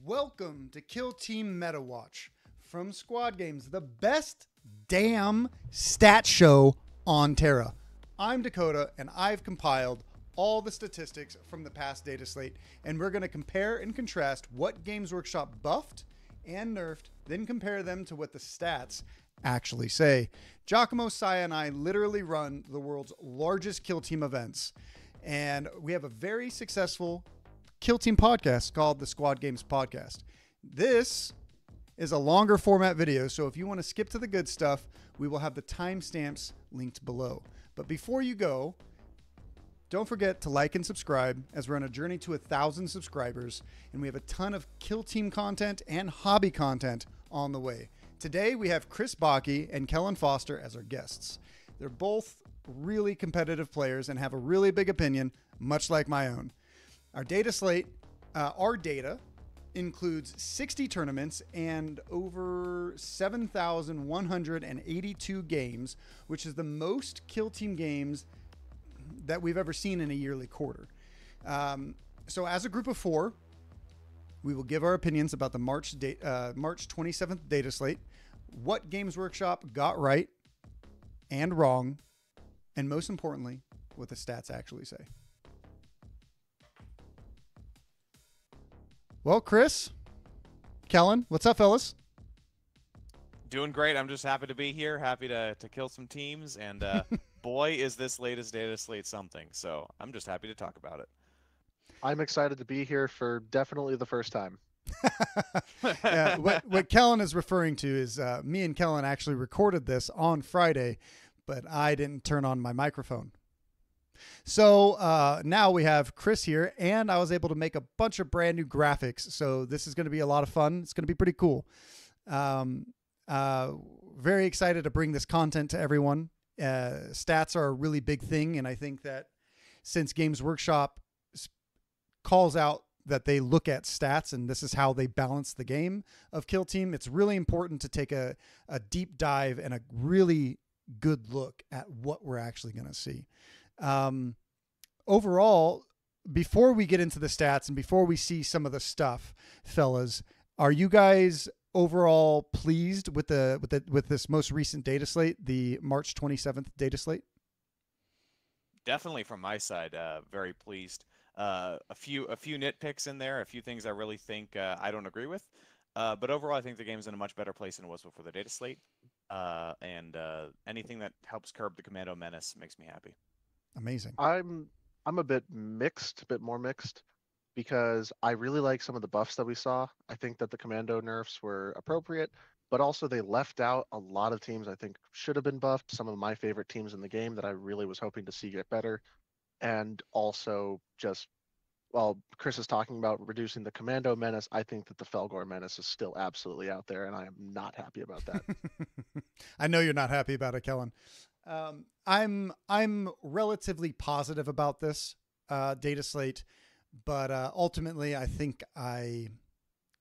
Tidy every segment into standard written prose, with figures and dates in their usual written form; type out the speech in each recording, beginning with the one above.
Welcome to Kill Team Meta Watch from Squad Games, the best damn stat show on Terra. I'm Dakotah, and I've compiled all the statistics from the past Dataslate, and we're going to compare and contrast what Games Workshop buffed and nerfed, then compare them to what the stats actually say. Giacomo, Saya, and I literally run the world's largest Kill Team events, and we have a very successful Kill Team podcast called the Squad Games Podcast. This is a longer format video, so if you want to skip to the good stuff, we will have the timestamps linked below. But before you go, don't forget to like and subscribe as we're on a journey to 1,000 subscribers, and we have a ton of Kill Team content and hobby content on the way. Today we have Chris Bakke and Kellen Foster as our guests. They're both really competitive players and have a really big opinion, much like my own. Our data slate, our data includes 60 tournaments and over 7,182 games, which is the most Kill Team games that we've ever seen in a yearly quarter. So as a group of four, we will give our opinions about the March 27th data slate, what Games Workshop got right and wrong, and most importantly, what the stats actually say. Well, Chris, Kellen, what's up, fellas? Doing great. I'm just happy to be here. Happy to kill some teams. And boy, is this latest data slate something. So I'm just happy to talk about it. I'm excited to be here for definitely the first time. Yeah, what Kellen is referring to is me and Kellen actually recorded this on Friday, but I didn't turn on my microphone. So now we have Chris here, and I was able to make a bunch of brand new graphics. So this is going to be a lot of fun. It's going to be pretty cool. Very excited to bring this content to everyone. Stats are a really big thing, and I think that since Games Workshop calls out that they look at stats and this is how they balance the game of Kill Team, it's really important to take a deep dive and a really good look at what we're actually going to see. Overall, before we get into the stats and before we see some of the stuff, fellas, are you guys overall pleased with this most recent data slate, the March 27th data slate? Definitely from my side, very pleased. A few nitpicks in there, a few things I really think I don't agree with. But overall, I think the game's in a much better place than it was before the data slate. And anything that helps curb the Commando menace makes me happy. Amazing. I'm a bit more mixed, because I really like some of the buffs that we saw. I think that the Commando nerfs were appropriate, but also they left out a lot of teams I think should have been buffed. Some of my favorite teams in the game that I really was hoping to see get better. And also just, while Chris is talking about reducing the Commando menace, I think that the Felgor menace is still absolutely out there, and I am not happy about that. I know you're not happy about it, Kellen. I'm relatively positive about this data slate, but ultimately I think I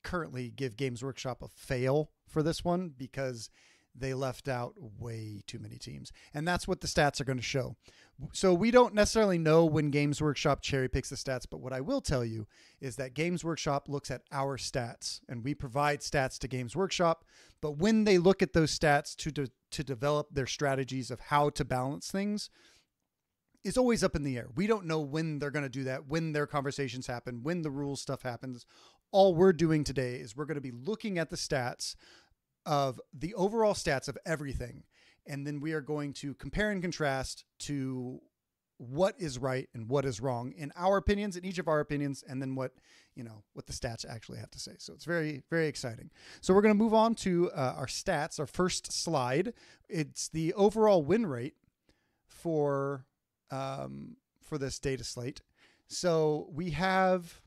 currently give Games Workshop a fail for this one because they left out way too many teams, and that's what the stats are going to show. So we don't necessarily know when Games Workshop cherry picks the stats, but what I will tell you is that Games Workshop looks at our stats, and we provide stats to Games Workshop. But when they look at those stats to develop their strategies of how to balance things, it's always up in the air. We don't know when they're going to do that, when their conversations happen, when the rules stuff happens. All we're doing today is we're going to be looking at the stats of the overall stats of everything. And then we are going to compare and contrast to what is right and what is wrong in our opinions, in each of our opinions, and then what the stats actually have to say. So it's very, very exciting. So we're going to move on to our stats, our first slide. It's the overall win rate for this data slate. So we have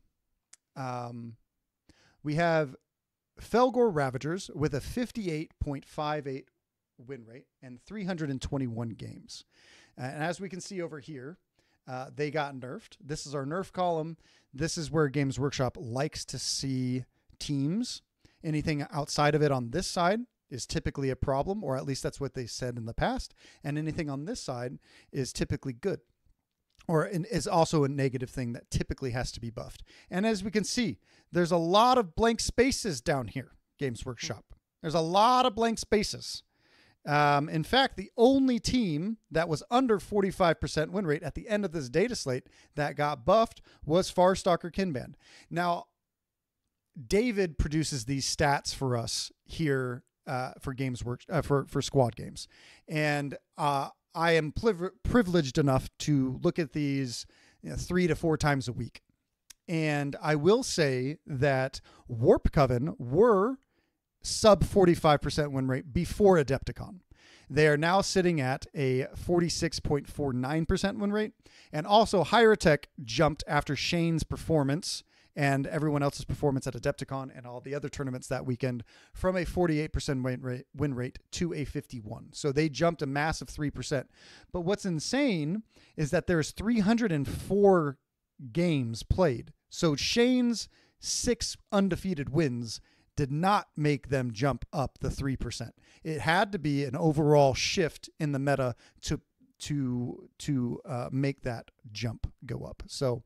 Felgor Ravagers with a 58.58 win rate and 321 games. And as we can see over here, they got nerfed. This is our nerf column. This is where Games Workshop likes to see teams. Anything outside of it on this side is typically a problem, or at least that's what they said in the past. And anything on this side is typically good. is also a negative thing that typically has to be buffed. And as we can see, there's a lot of blank spaces down here, Games Workshop. There's a lot of blank spaces. In fact, the only team that was under 45% win rate at the end of this data slate that got buffed was Farstalker Kinband. Now, David produces these stats for us here for for squad games, and I am privileged enough to look at these 3 to 4 times a week. And I will say that Warp Coven were sub 45% win rate before Adepticon. They are now sitting at a 46.49% win rate. And also Hyrotech jumped after Shane's performance and everyone else's performance at Adepticon and all the other tournaments that weekend from a 48% win rate to a 51. So they jumped a massive 3%. But what's insane is that there's 304 games played. So Shane's 6 undefeated wins did not make them jump up the 3%. It had to be an overall shift in the meta to make that jump go up. So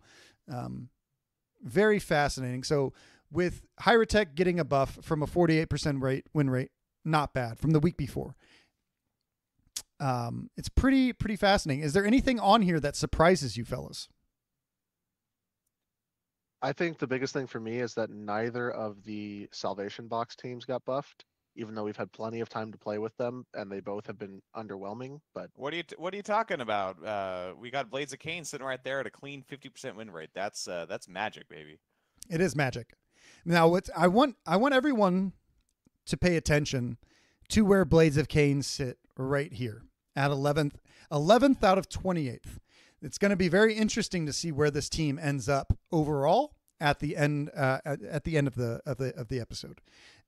very fascinating. So with Hyrotech getting a buff from a 48% win rate, not bad from the week before. It's pretty fascinating. Is there anything on here that surprises you fellas? I think the biggest thing for me is that neither of the Salvation Box teams got buffed, even though we've had plenty of time to play with them, and they both have been underwhelming. But what are you talking about? We got Blades of Cain sitting right there at a clean 50% win rate. That's magic, baby. It is magic. Now, I want everyone to pay attention to where Blades of Cain sit right here at 11th out of 28th. It's going to be very interesting to see where this team ends up overall at the end at the end of the episode.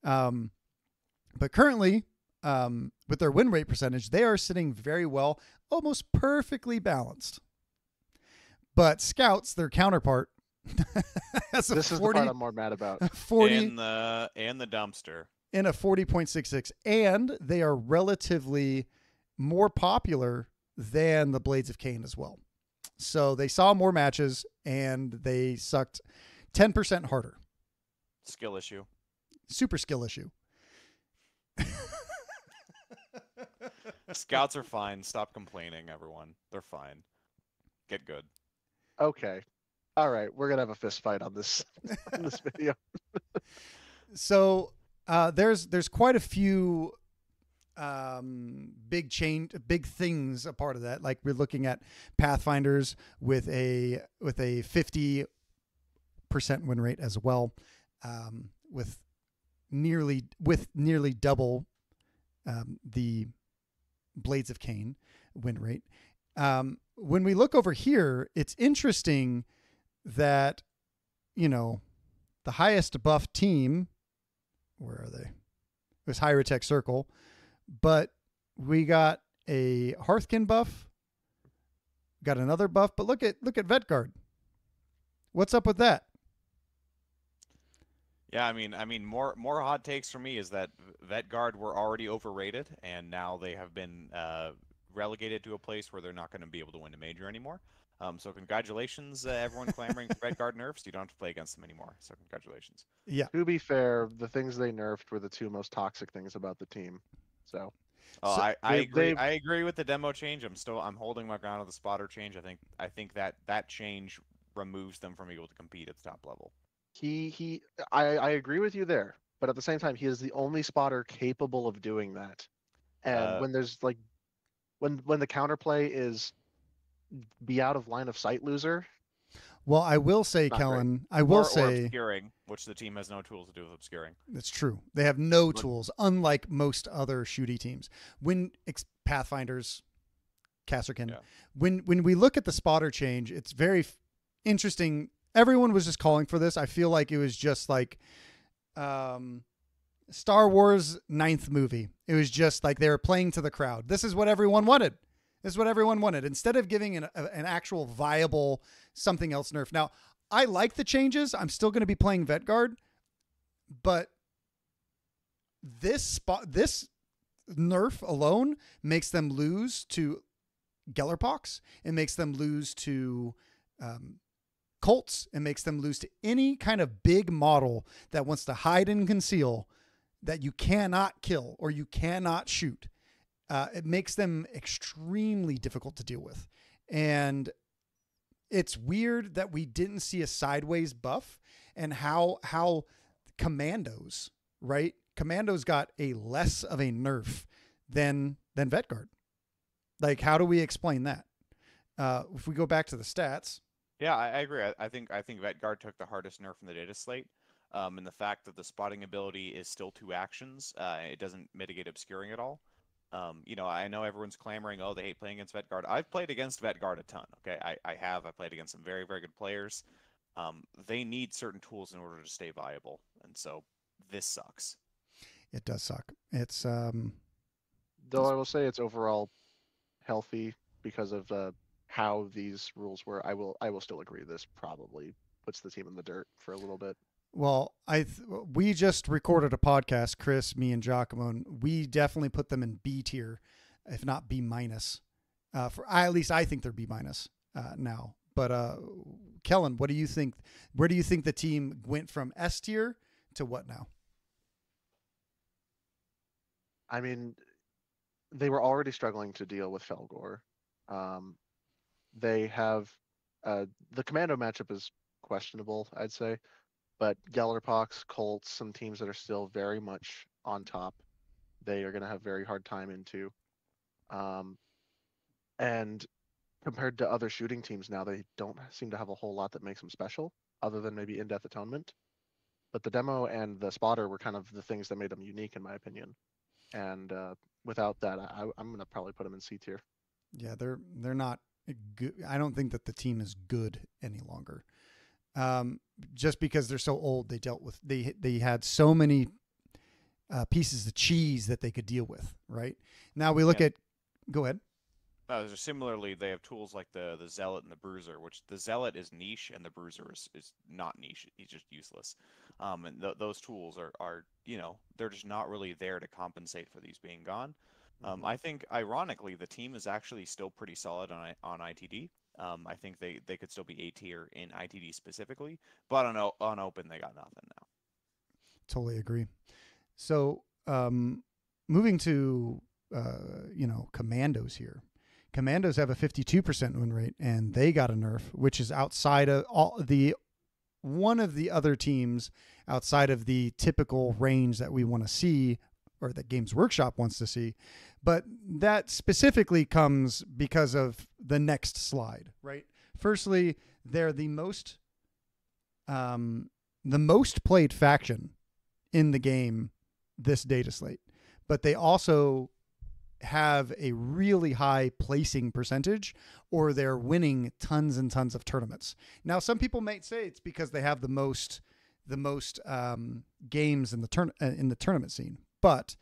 But currently, with their win rate percentage, they are sitting very well, almost perfectly balanced. But Scouts, their counterpart, this is the part I'm more mad about. 40 and the dumpster in a 40.66, and they are relatively more popular than the Blades of Cain as well. So they saw more matches and they sucked 10% harder. Skill issue. Super skill issue. Scouts are fine. Stop complaining, everyone. They're fine. Get good. Okay. All right. We're going to have a fist fight on this video. So there's quite a few big things a part of that. Like we're looking at Pathfinders with a 50% win rate as well, with nearly double the Blades of Cain win rate. When we look over here, it's interesting that the highest buff team, where are they? It was Hyrotech Circle. But we got a Harthkyn buff, got another buff, but look at Vetguard. What's up with that? Yeah, I mean, more hot takes for me is that Vetguard were already overrated, and now they have been relegated to a place where they're not going to be able to win a major anymore. So congratulations, everyone clamoring for Vetguard nerfs. You don't have to play against them anymore. So congratulations. Yeah. To be fair, the things they nerfed were the 2 most toxic things about the team. So, I agree. I agree with the demo change. I'm holding my ground on the spotter change. I think that change removes them from able to compete at the top level. I agree with you there, but at the same time, he is the only spotter capable of doing that. And when there's like, when the counterplay is be out of line of sight loser. Well, I will say, Kellen, or obscuring, which the team has no tools to do with obscuring. That's true. They have no tools, unlike most other shooty teams. When Pathfinders, Kasserkin, yeah. When we look at the spotter change, it's very interesting. Everyone was just calling for this. I feel like it was just like Star Wars 9th movie. It was just like they were playing to the crowd. This is what everyone wanted. Instead of giving an actual viable something else nerf. Now, I like the changes. I'm still going to be playing Vetguard, but this nerf alone makes them lose to Gellerpox. It makes them lose to Colts. It makes them lose to any kind of big model that wants to hide and conceal that you cannot kill or you cannot shoot. It makes them extremely difficult to deal with. And it's weird that we didn't see a sideways buff, and how Kommandos, right? Kommandos got a less of a nerf than Vetguard. Like, how do we explain that? If we go back to the stats. Yeah, I agree. I think Vetguard took the hardest nerf in the data slate. And the fact that the spotting ability is still 2 actions, it doesn't mitigate obscuring at all. I know everyone's clamoring, oh, they hate playing against Vetguard. I've played against Vetguard a ton, okay? I played against some very, very good players. They need certain tools in order to stay viable, and so this sucks. It does suck. It's Though I will say it's overall healthy because of how these rules were. I will still agree this probably puts the team in the dirt for a little bit. Well, we just recorded a podcast, Chris, me, and Giacomo, and we definitely put them in B tier, if not B minus. At least I think they're B minus now. But Kellen, what do you think? Where do you think the team went from S tier to what now? I mean, they were already struggling to deal with Felgor. They have the Commando matchup is questionable, I'd say. But Gellerpox, Colts, some teams that are still very much on top, they are going to have very hard time into. And compared to other shooting teams now, they don't seem to have a whole lot that makes them special, other than maybe in-death atonement. But the demo and the spotter were kind of the things that made them unique, in my opinion. And without that, I'm going to probably put them in C tier. Yeah, they're not good. I don't think that the team is good any longer. Just because they're so old, they had so many pieces of cheese that they could deal with. Right now, we look at. Go ahead. Similarly, they have tools like the Zealot and the Bruiser, which the Zealot is niche and the Bruiser is not niche. He's just useless. And those tools are they're just not really there to compensate for these being gone. I think, ironically, the team is actually still pretty solid on ITD. I think they could still be A tier in ITD specifically, but on open they got nothing now. Totally agree. So moving to Kommandos here. Kommandos have a 52% win rate, and they got a nerf, which is outside of one of the other teams outside of the typical range that we want to see, or that Games Workshop wants to see. But that specifically comes because of the next slide, right? Firstly, they're the most played faction in the game this data slate, but they also have a really high placing percentage, or they're winning tons and tons of tournaments. Now, some people might say it's because they have the most games in the tournament scene, but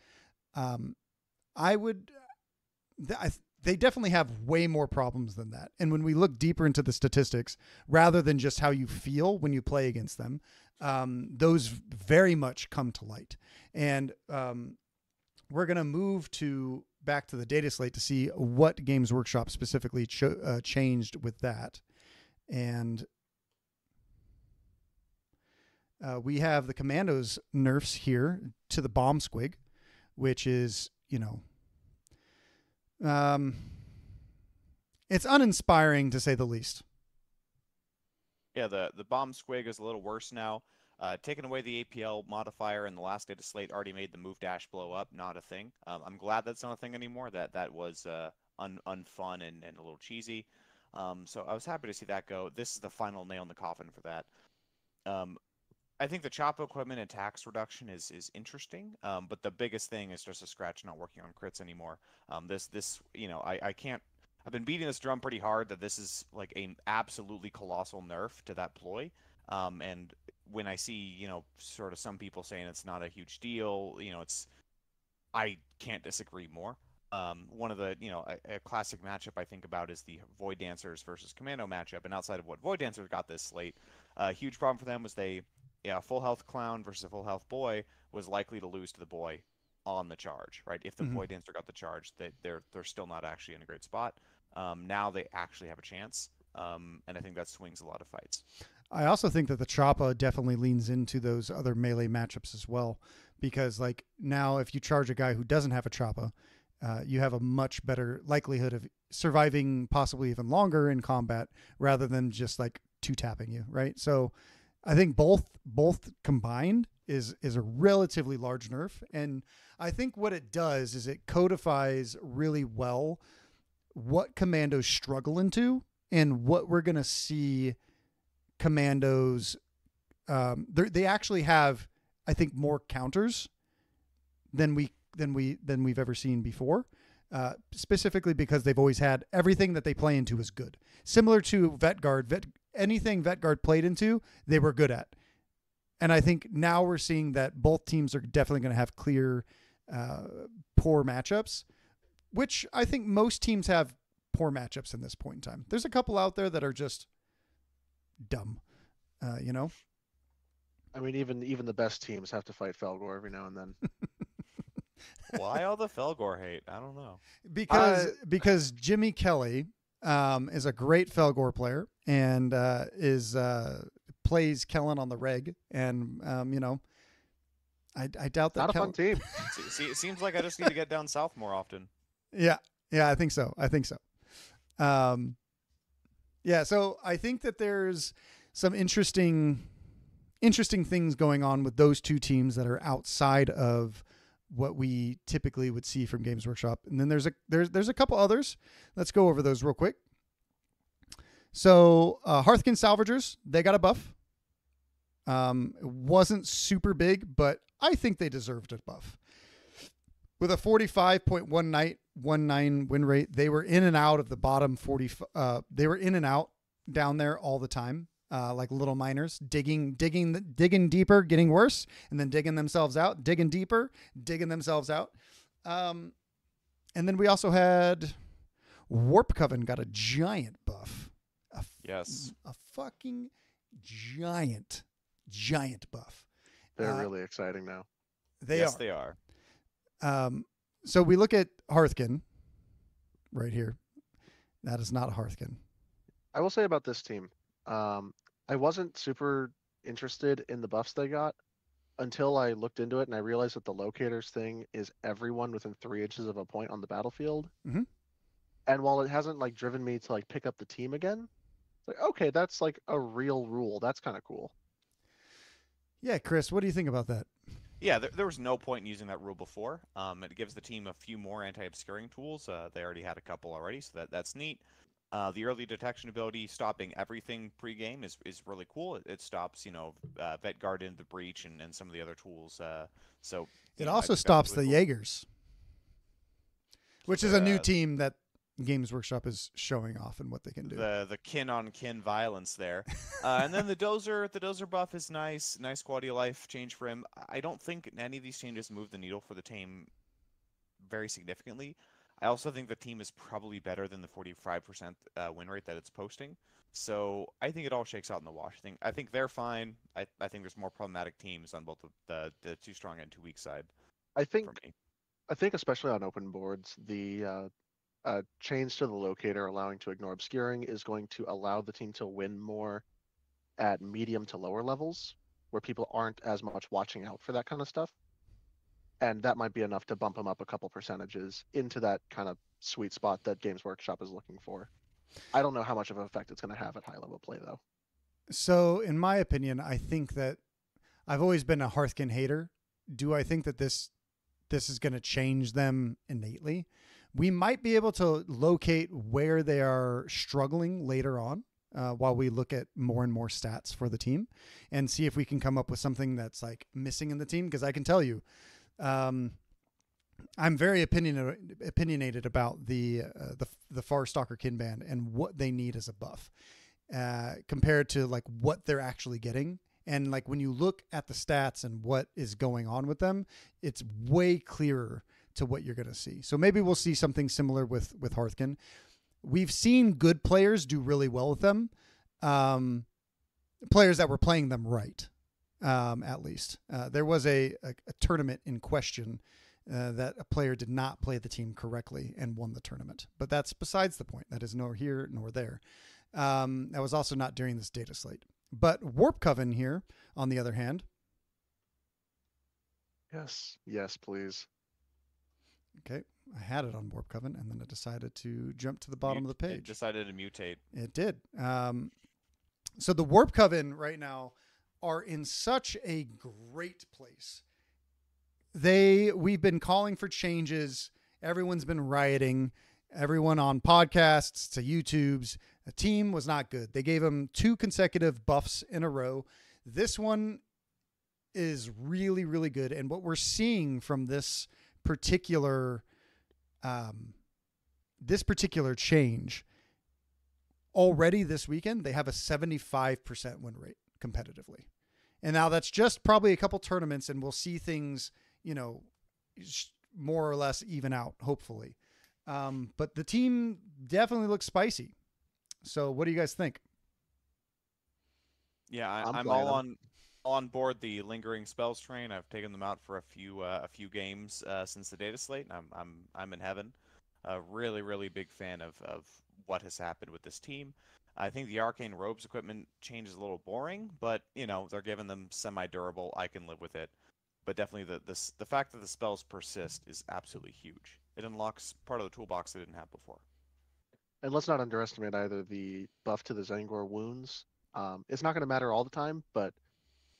they definitely have way more problems than that. And when we look deeper into the statistics, rather than just how you feel when you play against them, those very much come to light. And we're going to move back to the data slate to see what Games Workshop specifically changed with that. And we have the Kommandos nerfs here to the bomb squig, which is, it's uninspiring to say the least. Yeah, the bomb squig is a little worse now. Taking away the APL modifier in the last data slate already made the move dash blow up not a thing. I'm glad that's not a thing anymore. That was unfun and a little cheesy. So I was happy to see that go. This is the final nail in the coffin for that. I think the chop equipment and tax reduction is interesting, but the biggest thing is just a scratch not working on crits anymore. I can't. I've been beating this drum pretty hard that this is like an absolutely colossal nerf to that ploy. And when I see, sort of some people saying it's not a huge deal, I can't disagree more. One of the, a classic matchup I think about is the Void Dancers versus Commando matchup. And outside of what Void Dancers got this slate, a huge problem for them was full health clown versus a full health boy was likely to lose to the boy on the charge, right? If the Void Dancer got the charge, they're still not actually in a great spot. Now they actually have a chance, and I think that swings a lot of fights. I also think that the Choppa definitely leans into those other melee matchups as well, because like now if you charge a guy who doesn't have a Choppa, you have a much better likelihood of surviving possibly even longer in combat rather than just like two tapping you, right? So I think both combined is a relatively large nerf, and I think what it does is it codifies really well what Kommandos struggle into and what we're going to see Kommandos. They actually have, I think, more counters than we've ever seen before. Specifically because they've always had everything that they play into is good. Similar to Vetguard, anything Vetguard played into, they were good at. And I think now we're seeing that both teams are definitely going to have clear, poor matchups, which I think most teams have poor matchups in this point in time. There's a couple out there that are just dumb, you know? I mean, even the best teams have to fight Felgor every now and then. Why all the Felgor hate? I don't know. Because Jimmy Kelly is a great Felgor player and plays Kellen on the reg, and you know, I doubt that. Not a fun team. See, it seems like I just need to get down south more often. Yeah, I think so. Yeah, so I think that there's some interesting things going on with those two teams that are outside of what we typically would see from Games Workshop. And then there's a couple others. Let's go over those real quick. So Harthkyn Salvagers, they got a buff. It wasn't super big, but I think they deserved a buff. With a 45.19 win rate, they were in and out of the bottom 40. They were in and out down there all the time. Like little miners digging deeper, getting worse, and then digging themselves out, digging deeper, digging themselves out. And then we also had Warp Coven got a giant buff. Yes. A fucking giant buff. They're really exciting now. They are. So we look at Harthkyn right here. That is not Harthkyn. I will say about this team, I wasn't super interested in the buffs they got until I looked into it and I realized that the locators thing is everyone within 3 inches of a point on the battlefield. Mm-hmm. And while it hasn't like driven me to like pick up the team again, it's like, okay, that's like a real rule. That's kind of cool. Yeah, Chris, what do you think about that? Yeah, there was no point in using that rule before. It gives the team a few more anti-obscuring tools. They already had a couple already, so that's neat. The early detection ability, stopping everything pre-game, is really cool. It stops, Vetguard in the breach and some of the other tools. So it also stops the Jaegers, which is a new team that Games Workshop is showing off and what they can do. The kin-on-kin violence there. And then the dozer buff is nice quality of life change for him. I don't think any of these changes move the needle for the team very significantly. I also think the team is probably better than the 45% win rate that it's posting. So I think it all shakes out in the wash. I think they're fine. I think there's more problematic teams on both the too strong and too weak side. I think especially on open boards, the change to the locator allowing to ignore obscuring is going to allow the team to win more at medium to lower levels where people aren't as much watching out for that kind of stuff. And that might be enough to bump them up a couple percentages into that kind of sweet spot that Games Workshop is looking for. I don't know how much of an effect it's going to have at high level play, though. So, in my opinion, I think that I've always been a Harthkyn hater. Do I think that this is going to change them innately? We might be able to locate where they are struggling later on while we look at more and more stats for the team and see if we can come up with something that's like missing in the team. Because I can tell you, I'm very opinionated about the Farstalker kin band and what they need as a buff compared to like what they're actually getting. And like when you look at the stats and what is going on with them, it's way clearer to what you're going to see. So maybe we'll see something similar with Harthkyn. We've seen good players do really well with them. Players that were playing them right. At least there was a tournament in question that a player did not play the team correctly and won the tournament. But that's besides the point. That is nor here nor there. That was also not during this data slate. But Warp Coven here, on the other hand. Yes, please. Okay, I had it on Warp Coven, and then it decided to jump to the bottom of the page. It decided to mutate. It did. So the Warp Coven right now are in such a great place. We've been calling for changes. Everyone's been rioting. Everyone on podcasts to YouTubes. The team was not good. They gave them 2 consecutive buffs in a row. This one is really, really good. And what we're seeing from this particular change already this weekend, they have a 75% win rate competitively. And now that's just probably a couple tournaments, and we'll see things, more or less even out, hopefully. But the team definitely looks spicy. So what do you guys think? Yeah, I'm all on board the lingering spells train. I've taken them out for a few games since the data slate, and I'm in heaven. A really, really big fan of what has happened with this team. I think the arcane robes equipment change is a little boring, but they're giving them semi-durable. I can live with it. But definitely the fact that the spells persist is absolutely huge. It unlocks part of the toolbox they didn't have before. And let's not underestimate either the buff to the Zangor wounds. It's not going to matter all the time, but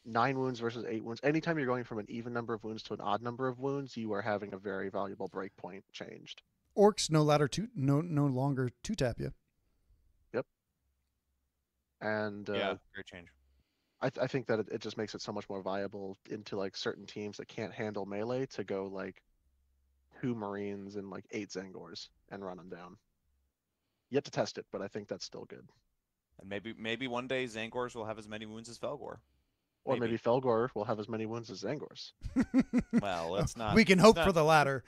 9 wounds versus 8 wounds. Anytime you're going from an even number of wounds to an odd number of wounds, you are having a very valuable breakpoint changed. Orcs no longer 2-tap you. Yep. And yeah, great change. I think that it just makes it so much more viable into like certain teams that can't handle melee to go like 2 Marines and like 8 Zangors and run them down. Yet to test it, but I think that's still good. And maybe one day Zangors will have as many wounds as Felgor. Or maybe Felgor will have as many wounds as Zangors. Well, let's not. We can hope for the latter.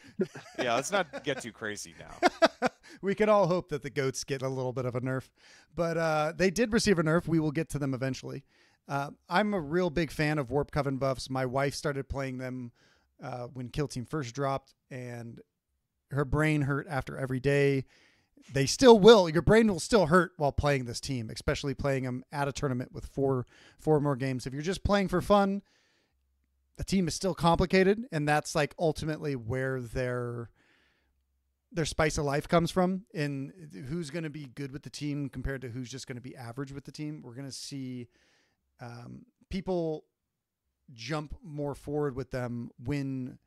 Yeah, let's not get too crazy now. We can all hope that the goats get a little bit of a nerf. But they did receive a nerf. We will get to them eventually. I'm a real big fan of Warp Coven buffs. My wife started playing them when Kell Team first dropped, and her brain hurt after every day. They still will. Your brain will still hurt while playing this team, especially playing them at a tournament with four more games. If you're just playing for fun, the team is still complicated, and that's like ultimately where their spice of life comes from, in who's going to be good with the team compared to who's just going to be average with the team. We're going to see people jump more forward with them when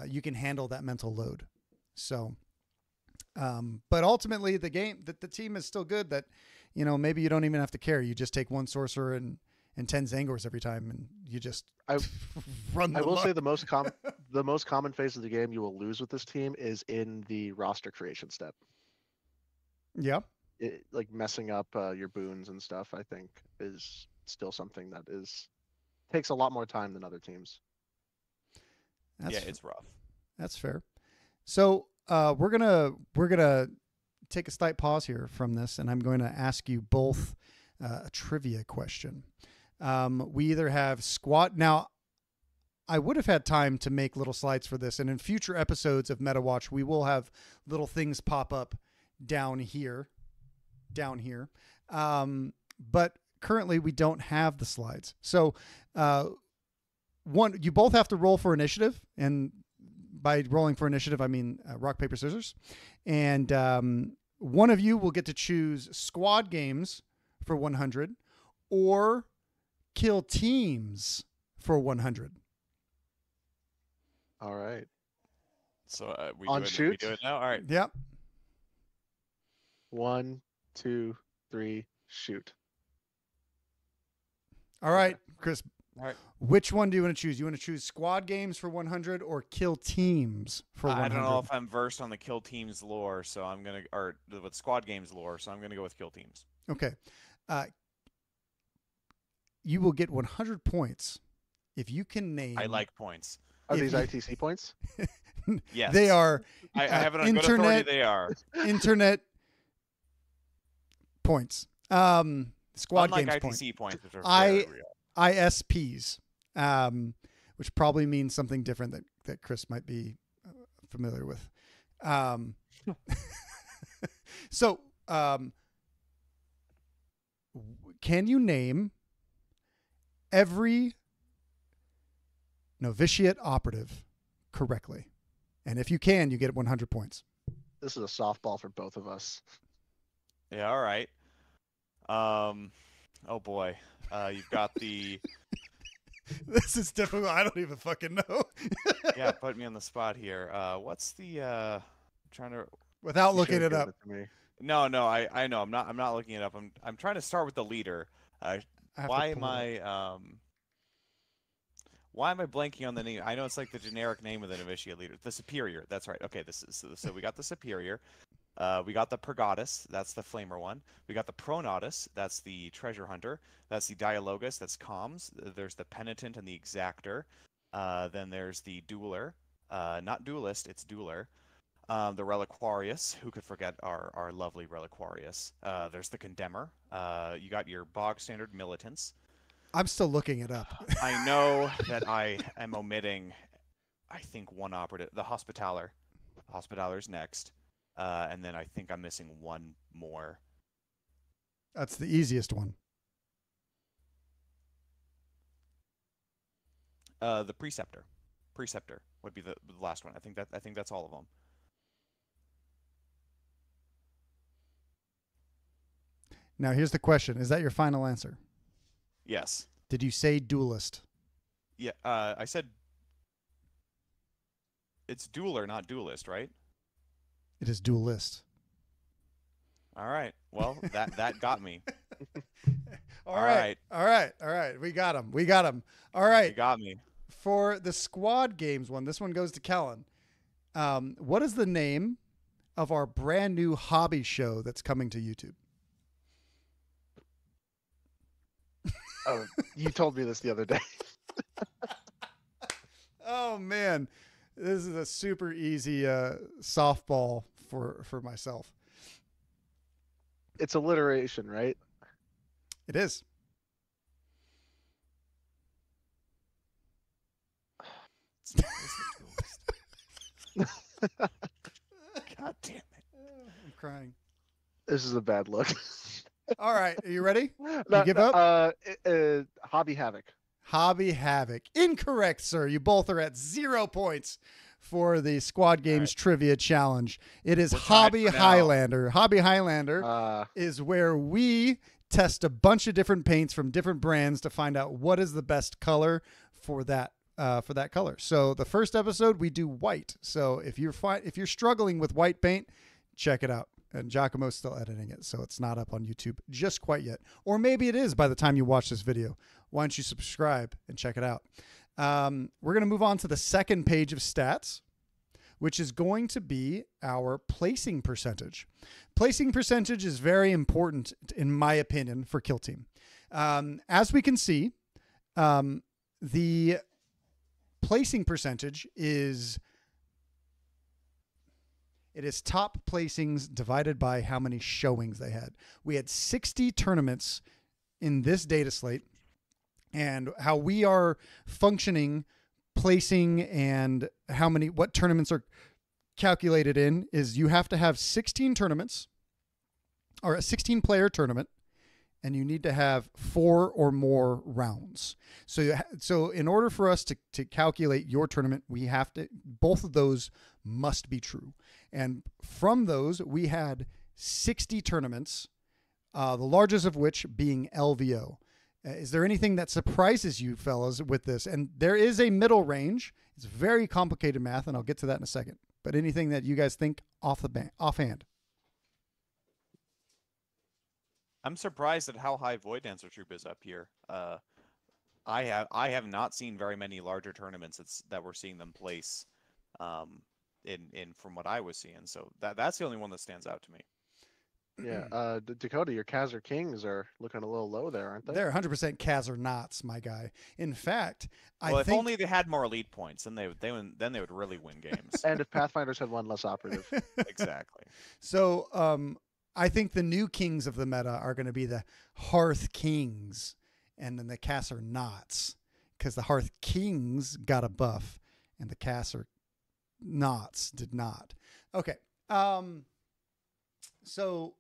you can handle that mental load. So, but ultimately the team is still good, that, maybe you don't even have to care. You just take 1 sorcerer and 10 Zangors every time, and you just run them. I will up. say the most common phase of the game you will lose with this team is in the roster creation step. Yeah. Like messing up your boons and stuff, I think is still something that takes a lot more time than other teams. It's rough. That's fair. So we're gonna take a slight pause here from this, and I'm going to ask you both a trivia question. We either have squad. Now, I would have had time to make little slides for this, and in future episodes of Meta Watch, we will have little things pop up down here. But currently we don't have the slides. So you both have to roll for initiative, and by rolling for initiative, I mean rock, paper, scissors. And one of you will get to choose squad games for 100 or kill teams for 100. All right. So we shoot? We do it now? All right. Yep. 1, 2, 3, shoot. All right, Chris. All right. Which one do you want to choose? You want to choose squad games for 100 or kill teams for 100? I don't know if I'm versed on the kill teams lore, so I'm gonna, or with squad games lore, so I'm gonna go with kill teams. Okay. You will get 100 points if you can name. I like points. Are these ITC points? Yes, they are. I have it on good authority. They are internet points. Squad Unlike games ITC points, which are I very real. ISPs, which probably means something different that Chris might be familiar with. So, can you name every novitiate operative correctly? And if you can, you get 100 points. This is a softball for both of us. Yeah, all right. Oh boy. You've got the This is difficult. I don't even fucking know. yeah, put me on the spot here. What's the trying to Without You looking should've it given up. to me. No, I know. I'm not looking it up. I'm trying to start with the leader. I have to Why am pull it up. why am I blanking on the name? I know it's like the generic name of the novitiate leader. The superior. That's right. Okay, this is so we got the superior. We got the Pergatus, that's the flamer one. We got the Pronatus, that's the treasure hunter. That's the Dialogus, that's comms. There's the penitent and the exactor. Then there's the dueler, not duelist, it's dueler. The Reliquarius, who could forget our lovely Reliquarius. There's the condemner. You got your bog standard militants. I'm still looking it up. I know that I am omitting, I think, one operative, the Hospitaller. Hospitaler's next. And then I think I'm missing one more. That's the easiest one. The Preceptor. Preceptor would be the last one. I think that's all of them. Now, here's the question. Is that your final answer? Yes. Did you say duelist? Yeah. I said it's dueler, not duelist, right? It is duelist. All right. Well, that got me. All right. We got him. All right. You got me. For the squad games one, this one goes to Kellen. What is the name of our brand new hobby show that's coming to YouTube? Oh, you told me this the other day. Oh man, this is a super easy softball for myself. It's alliteration, right? It is. God damn it. I'm crying. This is a bad look. All right, are you ready? No, give up? Hobby Havoc. Hobby Havoc. Incorrect, sir. You both are at 0 points for the Squad Games Trivia Challenge. It is We're tied Hobby for now. Highlander. Hobby Highlander is where we test a bunch of different paints from different brands to find out what is the best color for that color. So the first episode we do white. So if you're struggling with white paint, check it out. And Giacomo's still editing it, so it's not up on YouTube just quite yet. Or maybe it is by the time you watch this video. Why don't you subscribe and check it out? We're going to move on to the second page of stats, which is going to be our placing percentage. Placing percentage is very important, in my opinion, for Kill Team. As we can see, the placing percentage is... It is top placings divided by how many showings they had. We had 60 tournaments in this data slate, and how we are functioning, placing, and what tournaments are calculated in is you have to have 16 tournaments or a 16-player tournament, and you need to have 4 or more rounds. So in order for us to calculate your tournament, we have to, both of those must be true. And from those, we had 60 tournaments, the largest of which being LVO. Is there anything that surprises you fellas with this? And there is a middle range. It's very complicated math, and I'll get to that in a second. But anything that you guys think offhand? I'm surprised at how high Void Dancer Troop is up here. I have not seen very many larger tournaments that we're seeing them place. In from what I was seeing, so that's the only one that stands out to me. Yeah, Dakotah, your Khazar Kings are looking a little low there, aren't they? They're 100% Khazar knots, my guy. In fact, Well, if only they had more elite points, then they would really win games. And if Pathfinders had one less operative. Exactly. So I think the new kings of the meta are going to be the Harthkyns and then the Khazar knots, because the Harthkings got a buff and the Cass or Knots did not. Okay. So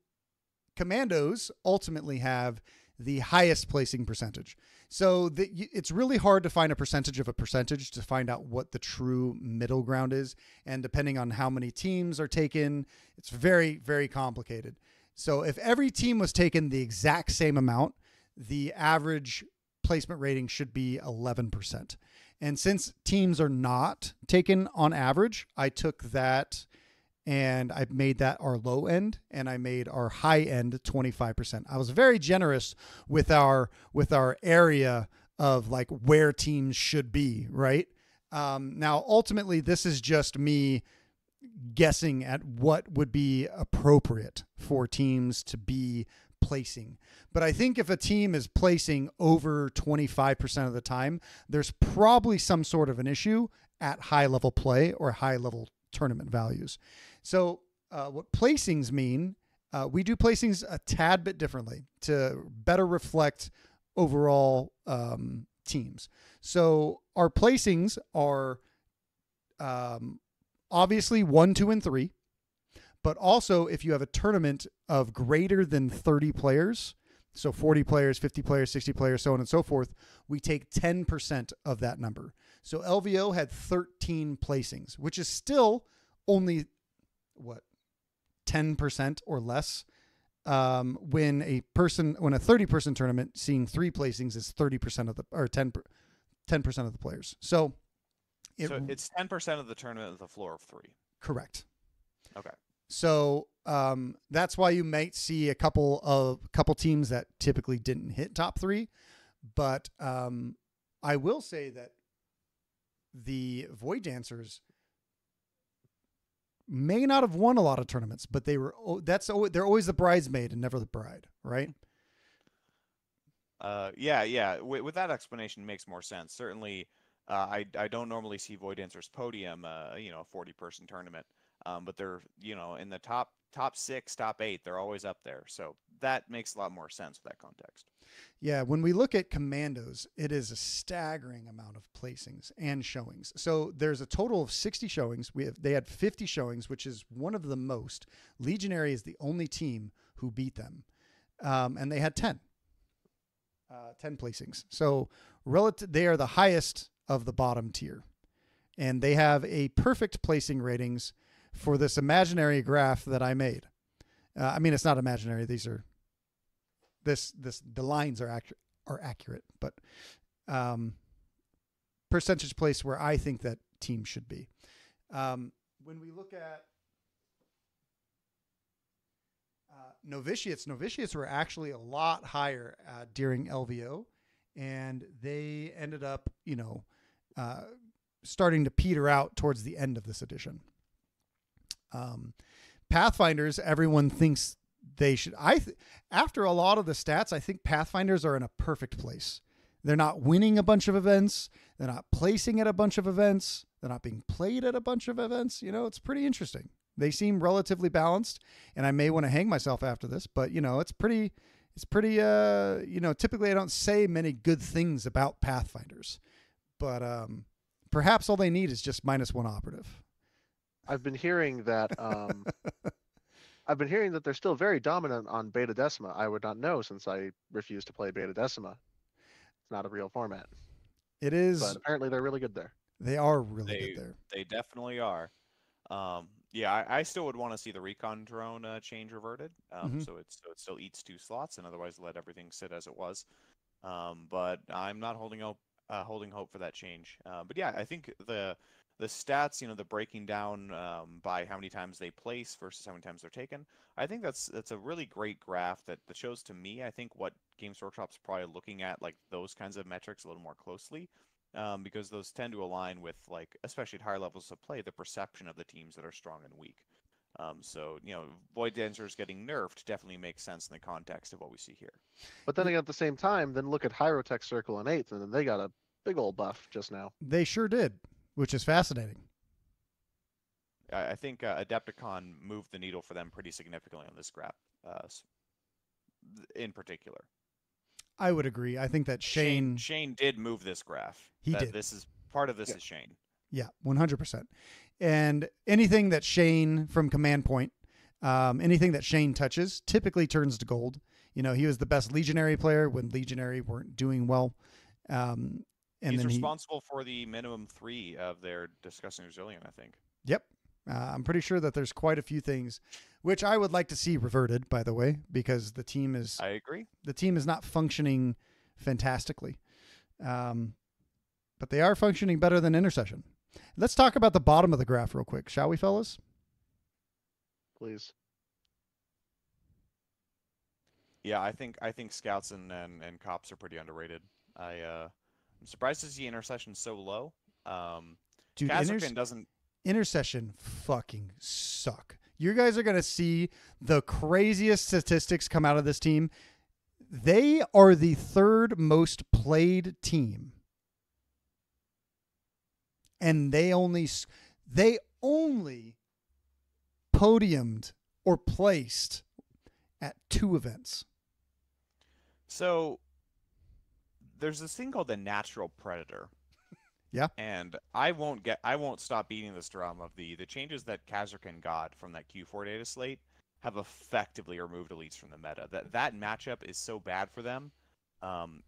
Kommandos ultimately have the highest placing percentage. So it's really hard to find a percentage of a percentage to find out what the true middle ground is. And depending on how many teams are taken, it's very, very complicated. So if every team was taken the exact same amount, the average placement rating should be 11%. And since teams are not taken on average, I took that and I made that our low end, and I made our high end 25%. I was very generous with our area of like where teams should be, right? Now, ultimately, this is just me guessing at what would be appropriate for teams to be placing. But I think if a team is placing over 25% of the time, there's probably some sort of an issue at high level play or high level tournament values. So what placings mean, we do placings a tad bit differently to better reflect overall teams. So our placings are obviously 1, 2, and 3, but also if you have a tournament of greater than 30 players, so 40 players, 50 players, 60 players, so on and so forth, we take 10% of that number. So LVO had 13 placings, which is still only 10% or less. When a 30-person tournament seeing 3 placings is 30% of the, or 10% of the players. So it's 10% of the tournament with a floor of 3. Correct. Okay. So that's why you might see a couple teams that typically didn't hit top 3, but I will say that the Void Dancers may not have won a lot of tournaments, but they're always the bridesmaid and never the bride, right? Yeah. With that explanation, makes more sense. Certainly, I don't normally see Void Dancers podium, a 40-person tournament, but they're in the top 6, top 8. They're always up there, so that makes a lot more sense with that context. Yeah, when we look at Kommandos, it is a staggering amount of placings and showings. So there's a total of 60 showings. They had 50 showings, which is one of the most. Legionary is the only team who beat them, and they had 10 placings. So they are the highest of the bottom tier, and they have a perfect placing ratings for this imaginary graph that I made. I mean, it's not imaginary. These are the lines are accurate, but percentage place where I think that team should be. When we look at novitiates were actually a lot higher during LVO, and they ended up, starting to peter out towards the end of this edition. Pathfinders, everyone thinks they should. After a lot of the stats, I think Pathfinders are in a perfect place. They're not winning a bunch of events. They're not placing at a bunch of events. They're not being played at a bunch of events. It's pretty interesting. They seem relatively balanced, and I may want to hang myself after this, but it's pretty, typically I don't say many good things about Pathfinders, but perhaps all they need is just -1 operative. I've been hearing that they're still very dominant on Beta Decima. I would not know since I refuse to play Beta Decima. It's not a real format. It is. But apparently they're really good there. They are really good there. They definitely are. I still would want to see the recon drone change reverted. So it still eats 2 slots, and otherwise let everything sit as it was. But I'm not holding hope for that change. But yeah, I think the stats, the breaking down by how many times they place versus how many times they're taken, I think that's a really great graph that shows to me, I think, what Games Workshop's probably looking at, like those kinds of metrics a little more closely, because those tend to align with, like, especially at higher levels of play, the perception of the teams that are strong and weak. So, Void Dancers getting nerfed definitely makes sense in the context of what we see here. But then again, at the same time, then look at Hyrotech Circle in 8th, and then they got a big old buff just now. They sure did, which is fascinating. I think Adepticon moved the needle for them pretty significantly on this graph, in particular. I would agree. I think that Shane did move this graph. He did. This is part of this is Shane. Yeah, 100%. And anything that Shane from Command Point, anything that Shane touches typically turns to gold. You know, he was the best Legionary player when Legionary weren't doing well. And He's then responsible for the minimum 3 of their Discussing Resilient, I think. Yep. I'm pretty sure that there's quite a few things which I would like to see reverted, by the way, because the team is I agree. The team is not functioning fantastically. But they are functioning better than Intercession. Let's talk about the bottom of the graph real quick, shall we, fellas? Please. Yeah, I think scouts and cops are pretty underrated. I'm surprised to see Intercession so low. Dude, Kazarkin doesn't. Intercession fucking suck. You guys are going to see the craziest statistics come out of this team. They are the third most played team. And they only podiumed or placed at 2 events. So there's this thing called the natural predator. Yeah. And I won't stop beating this drum of the changes that Kazarkin got from that Q4 data slate have effectively removed elites from the meta. That matchup is so bad for them.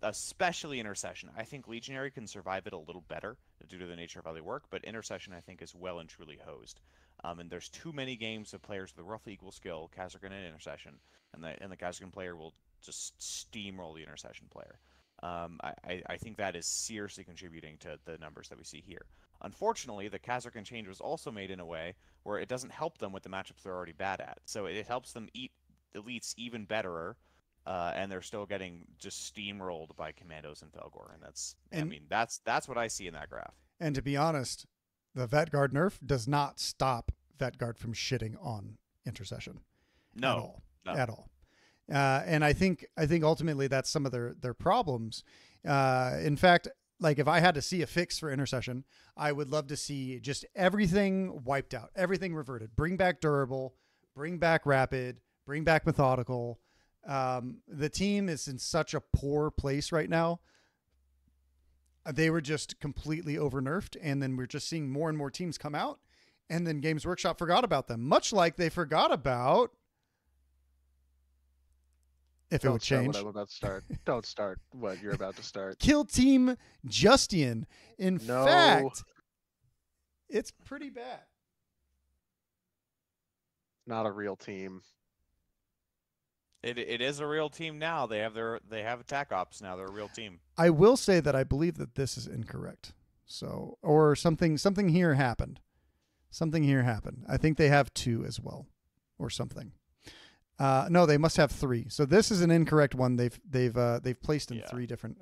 Especially Intercession. I think Legionary can survive it a little better due to the nature of how they work, but Intercession I think is well and truly hosed. And there's too many games of players with roughly equal skill, Kazarkin and Intercession, and the Kazarkin player will just steamroll the Intercession player. I think that is seriously contributing to the numbers that we see here. Unfortunately, the Kazarkin change was also made in a way where it doesn't help them with the matchups they're already bad at. So it helps them eat elites even betterer. And they're still getting just steamrolled by Kommandos and Felgor, and that's what I see in that graph. And to be honest, the Vetguard nerf does not stop Vetguard from shitting on Intercession. No. At all. And I think ultimately that's some of their problems. In fact, like if I had to see a fix for Intercession, I would love to see just everything wiped out, everything reverted. Bring back durable, bring back rapid, bring back methodical. The team is in such a poor place right now. They were just completely over nerfed, and then we're just seeing more and more teams come out, and then Games Workshop forgot about them, much like they forgot about if it would change. What I'm about to start. Don't start what you're about to start. Kell Team Justian. In fact, it's pretty bad. Not a real team. It is a real team now. They have attack ops now. They're a real team. I will say that I believe that this is incorrect. So, or something here happened. Something here happened. I think they have 2 as well, or something. No, they must have 3. So this is an incorrect one. They've placed in 3 different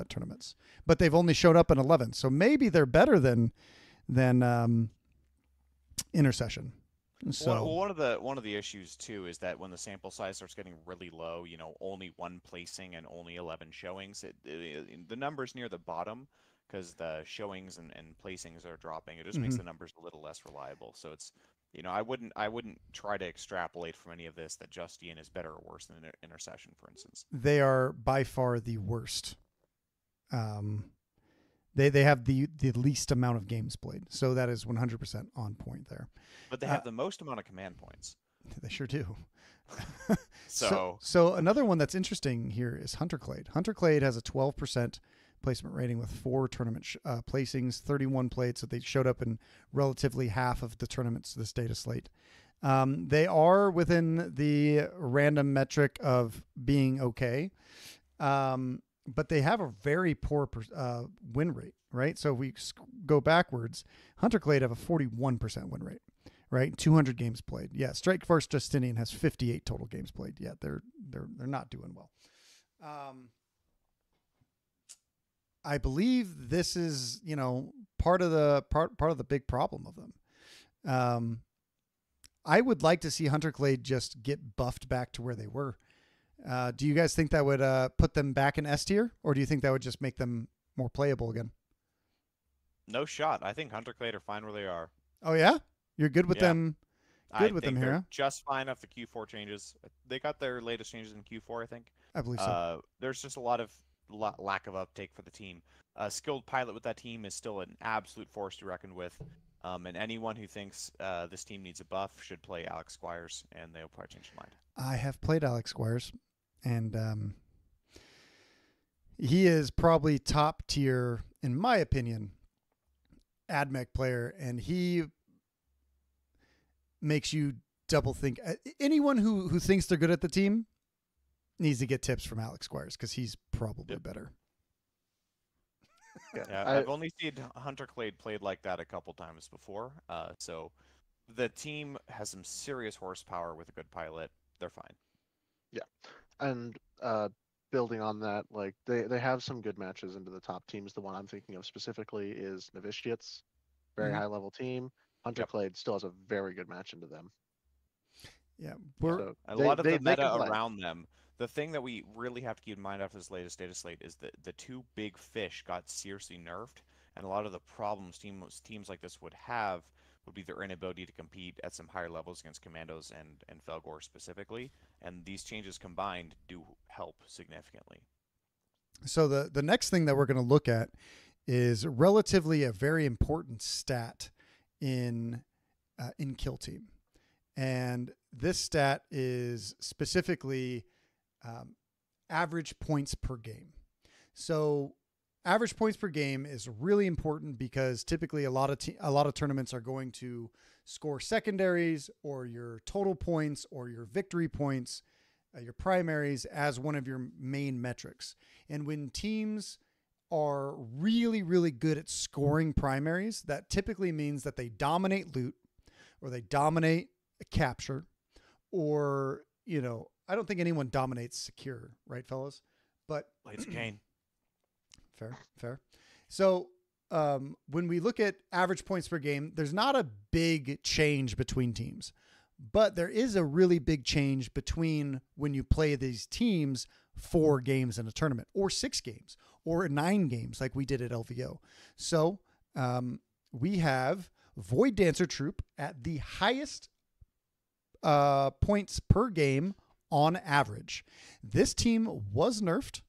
tournaments, but they've only showed up in 11. So maybe they're better than Intercession. So one of the issues too is that when the sample size starts getting really low, only 1 placing and only 11 showings, the numbers near the bottom, because the showings and placings are dropping, it just makes the numbers a little less reliable. So it's, I wouldn't try to extrapolate from any of this that Justian is better or worse than Intercession, for instance. They are by far the worst. They have the least amount of games played, so that is 100% on point there. But they have the most amount of command points. They sure do. So another one that's interesting here is Clade. Clade has a 12% placement rating with 4 tournament placings, 31 played, so they showed up in relatively half of the tournaments this data slate. They are within the random metric of being okay. But they have a very poor win rate, right? So if we go backwards, Clade have a 41% win rate, right? 200 games played. Yeah, Strike Force Justinian has 58 total games played. Yeah, they're not doing well. I believe this is, part of the big problem of them. I would like to see Clade just get buffed back to where they were. Do you guys think that would put them back in S tier, or do you think that would just make them more playable again? No shot. I think Clade are fine where they are. Oh yeah, you're good with them. Good with them here. They're just fine after the Q4 changes. They got their latest changes in Q4, I think. I believe so. There's just a lot of lack of uptake for the team. A skilled pilot with that team is still an absolute force to reckon with. And anyone who thinks this team needs a buff should play Alex Squires, and they'll probably change their mind. I have played Alex Squires, and he is probably top tier, in my opinion, AdMech player, and he makes you double think. Anyone who thinks they're good at the team needs to get tips from Alex Squires because he's probably better. Yeah, I've only seen Hunter Clade played like that a couple times before. So the team has some serious horsepower with a good pilot. They're fine. Yeah, and building on that, like they have some good matches into the top teams. The one I'm thinking of specifically is Novitiates, very high level team. Hunter Clade still has a very good match into them. Yeah, so a lot of the meta around them. The thing that we really have to keep in mind after this latest data slate is that the two big fish got seriously nerfed, and a lot of the problems teams like this would have would be their inability to compete at some higher levels against Kommandos and Felgor specifically, and these changes combined do help significantly. So the next thing that we're going to look at is relatively a very important stat in Kell Team, and this stat is specifically average points per game. So average points per game is really important because typically a lot of tournaments are going to score secondaries or your total points or your victory points, your primaries as one of your main metrics. And when teams are really, really good at scoring primaries, that typically means that they dominate loot or they dominate a capture, or, you know, I don't think anyone dominates secure, right, fellas? But Blades of Cain. Fair. So when we look at average points per game, there's not a big change between teams, but there is a really big change between when you play these teams 4 games in a tournament, or 6 games, or 9 games like we did at LVO. So we have Void Dancer Troop at the highest points per game on average. This team was nerfed.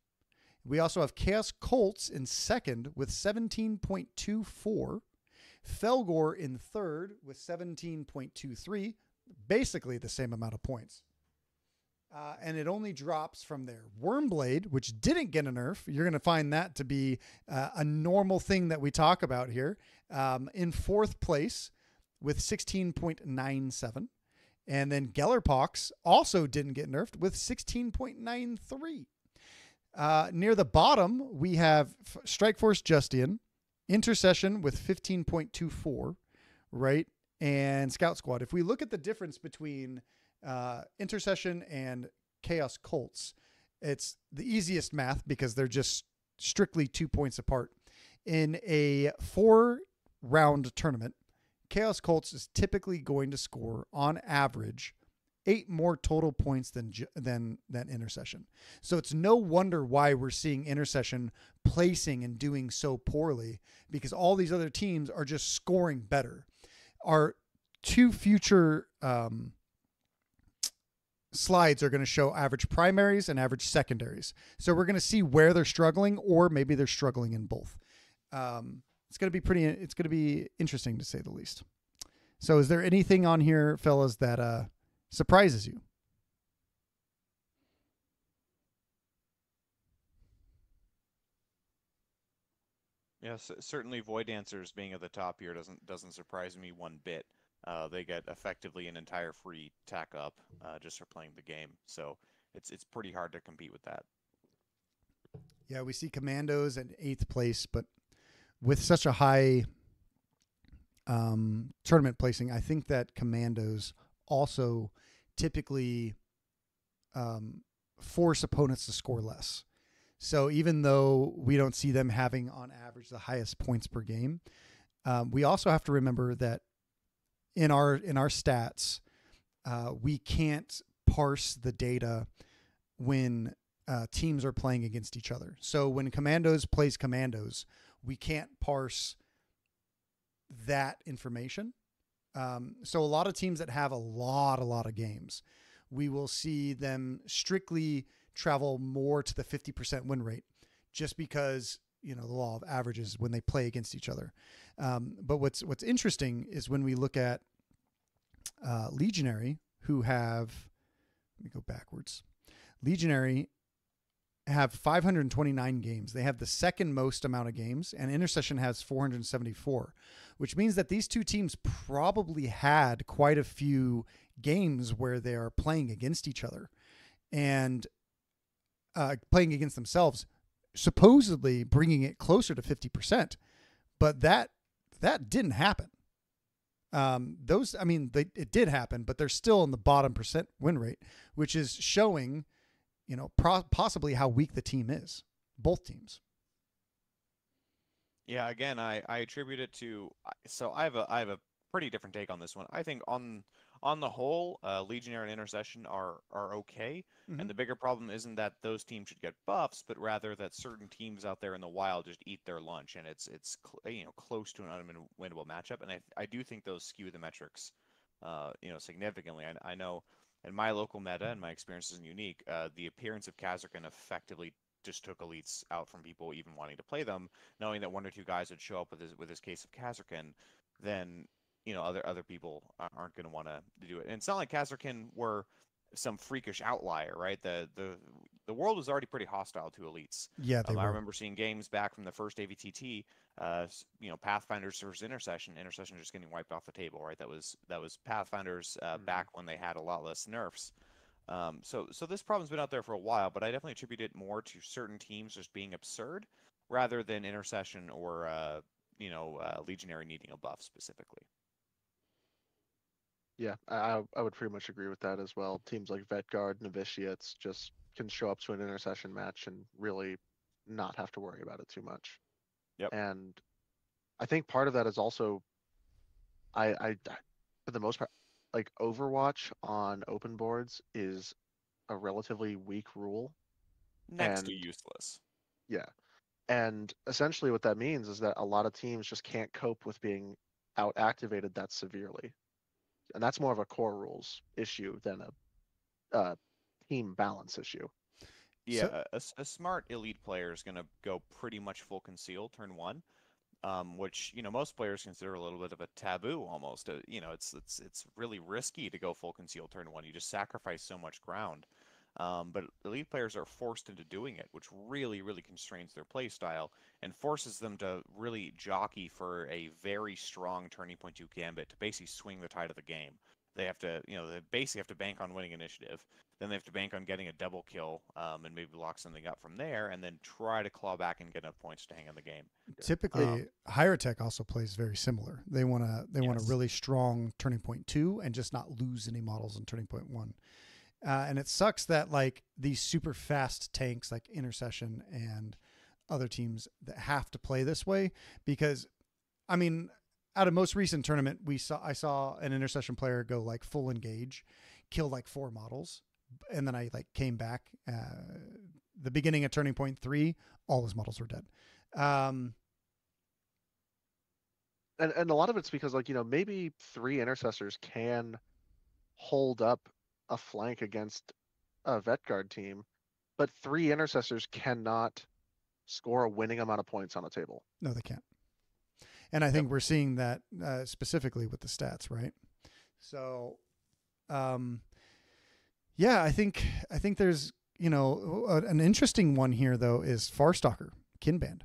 We also have Chaos Colts in second with 17.24. Felgor in third with 17.23. Basically the same amount of points. And it only drops from there. Wormblade, which didn't get a nerf, you're going to find that to be a normal thing that we talk about here, in fourth place with 16.97. And then Gellerpox also didn't get nerfed with 16.93. Near the bottom, we have Strikeforce Justian, Intercession with 15.24, right? And Scout Squad. If we look at the difference between Intercession and Chaos Colts, it's the easiest math because they're just strictly 2 points apart. In a 4-round tournament, Chaos Colts is typically going to score, on average, 8 more total points than Intercession. So it's no wonder why we're seeing Intercession placing and doing so poorly, because all these other teams are just scoring better. Our 2 future slides are going to show average primaries and average secondaries. So we're going to see where they're struggling, or maybe they're struggling in both. It's going to be interesting to say the least. So is there anything on here, fellas, that surprises you? Yes, certainly Void Dancers being at the top here doesn't surprise me one bit. They get effectively an entire free tack up just for playing the game. So it's pretty hard to compete with that. Yeah, we see Kommandos at 8th place, but with such a high tournament placing, I think that Kommandos also typically force opponents to score less. So even though we don't see them having on average the highest points per game, we also have to remember that in our stats, we can't parse the data when teams are playing against each other. So when Kommandos plays Kommandos, we can't parse that information. So a lot of teams that have a lot of games, we will see them strictly travel more to the 50% win rate. just because, the law of averages when they play against each other. But what's interesting is when we look at Legionary, who have, let me go backwards. Legionary have 529 games. They have the second most amount of games, and Intercession has 474, which means that these two teams probably had quite a few games where they are playing against each other and playing against themselves, supposedly bringing it closer to 50%. But that didn't happen. It did happen, but they're still in the bottom percent win rate, which is showing, possibly how weak the team is, both teams. Yeah, again, I attribute it to, so I have a pretty different take on this one. I think on the whole, Legionary and Intercession are okay, and the bigger problem isn't that those teams should get buffs, but rather that certain teams out there in the wild just eat their lunch, and it's close to an unwinnable matchup. And I do think those skew the metrics, significantly. I know in my local meta, and my experience isn't unique, the appearance of Khazarkan effectively just took elites out from people even wanting to play them, knowing that one or two guys would show up with his case of Khazarkan, then other people aren't going to want to do it. And it's not like Khazarkan were some freakish outlier, right? The world was already pretty hostile to elites. Yeah, they were. I remember seeing games back from the first AVTT, Pathfinders versus Intercession just getting wiped off the table, right? That was Pathfinders back when they had a lot less nerfs. So this problem's been out there for a while, but I definitely attribute it more to certain teams just being absurd rather than Intercession or Legionary needing a buff specifically. Yeah, I would pretty much agree with that as well. Teams like Vetguard, Novitiates just can show up to an Intercession match and really not have to worry about it too much. Yep. And I think part of that is also, I for the most part, like Overwatch on open boards is a relatively weak rule. Next to useless. Yeah. And essentially what that means is that a lot of teams just can't cope with being out-activated that severely. And that's more of a core rules issue than a team balance issue. Yeah, a smart elite player is going to go pretty much full conceal turn one, which most players consider a little bit of a taboo almost. It's really risky to go full conceal turn one. You just sacrifice so much ground. But elite players are forced into doing it, which really, really constrains their play style and forces them to really jockey for a very strong turning point 2 gambit to basically swing the tide of the game. They have to, they basically have to bank on winning initiative. Then they have to bank on getting a double kill and maybe lock something up from there, and then try to claw back and get enough points to hang on the game. Typically, Higher Tech also plays very similar. They want a really strong turning point 2 and just not lose any models in turning point 1. And it sucks that like these super fast tanks like Intercession and other teams that have to play this way, because out of most recent tournament, I saw an Intercession player go like full engage, kill like 4 models. And then I like came back, the beginning of turning point 3, all his models were dead. And a lot of it's because maybe 3 intercessors can hold up a flank against a Vetguard team, but 3 intercessors cannot score a winning amount of points on a table. No, they can't. And I think we're seeing that specifically with the stats, right? So, yeah, I think there's an interesting one here though is Farstalker Kinband.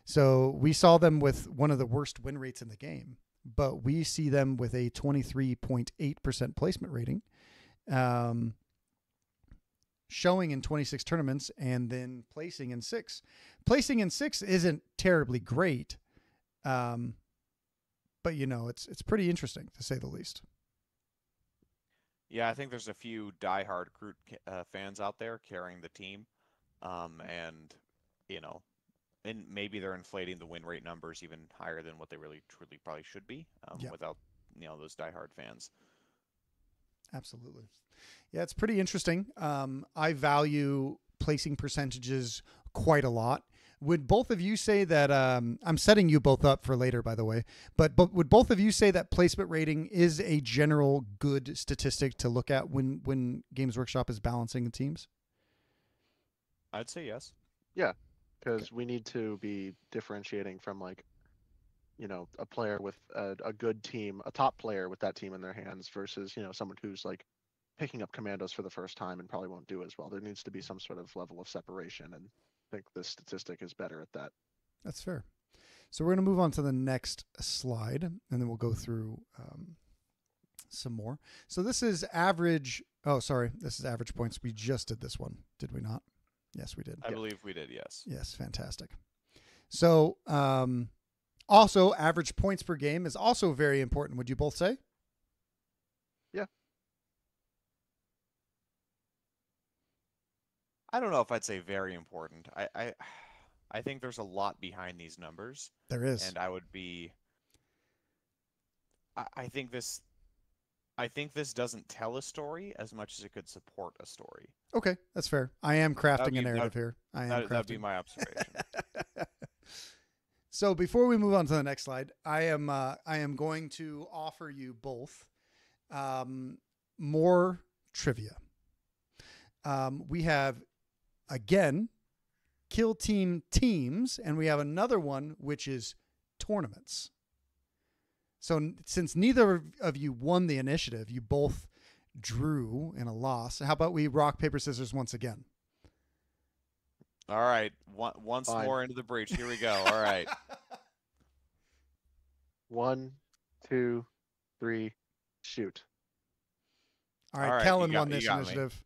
So we saw them with one of the worst win rates in the game, but we see them with a 23.8% placement rating. Showing in 26 tournaments and then placing in 6. Placing in 6 isn't terribly great, but it's pretty interesting to say the least. Yeah, I think there's a few diehard Groot fans out there carrying the team, and maybe they're inflating the win rate numbers even higher than what they really truly probably should be, without those diehard fans. Absolutely. Yeah, it's pretty interesting. I value placing percentages quite a lot. Would both of you say that, I'm setting you both up for later, by the way, but would both of you say that placement rating is a general good statistic to look at when Games Workshop is balancing the teams? I'd say yes. Yeah. because we need to be differentiating from like, a player with a good team, a top player with that team in their hands versus, someone who's like picking up Kommandos for the first time and probably won't do as well. There needs to be some sort of level of separation, and I think this statistic is better at that. That's fair. So we're going to move on to the next slide, and then we'll go through some more. So this is average. Oh, sorry. This is average points. We just did this one, did we not? Yes, we did. I believe we did, yes. Yes, fantastic. So also, average points per game is also very important. Would you both say? Yeah. I don't know if I'd say very important. I think there's a lot behind these numbers. There is. And I would be. I think this doesn't tell a story as much as it could support a story. Okay, that's fair. I am crafting a narrative here. That'd be my observation. So before we move on to the next slide, I am going to offer you both more trivia. We have, again, Kill Team teams, and we have another one, which is tournaments. So since neither of you won the initiative, you both drew in a loss. How about we rock, paper, scissors once again? All right. Once Fine. more into the breach. Here we go. All right. 1, 2, 3, shoot. All right, All right, Kellen you got- won you this got me. initiative.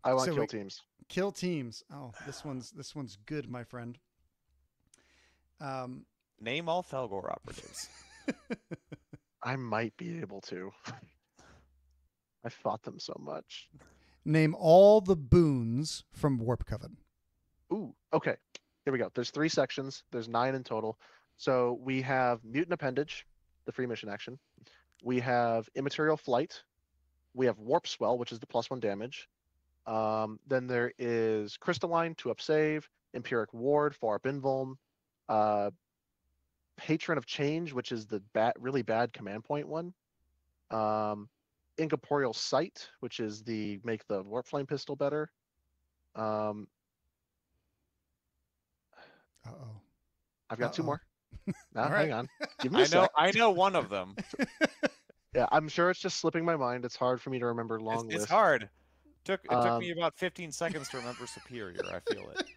I want So kill we- teams. Kill teams. Oh, this one's good, my friend. Name all Felgor operatives. I might be able to. I fought them so much. Name all the boons from Warp Coven. Ooh, okay. Here we go. There's 3 sections. There's 9 in total. So we have Mutant Appendage, the free mission action. We have Immaterial Flight. We have Warp Swell, which is the +1 damage. Then there is Crystalline, 2-up save. Empiric Ward, 4-up invuln. Patron of Change, which is the really bad command point one. Incorporeal Sight, which is the make the Warp Flame pistol better. Uh-oh. I've got 2 more. Now, All right. hang on. Give me a sec. I know one of them. Yeah, I'm sure it's just slipping my mind. It's hard for me to remember long It's lists. hard. It took me about 15 seconds to remember Superior. I feel it.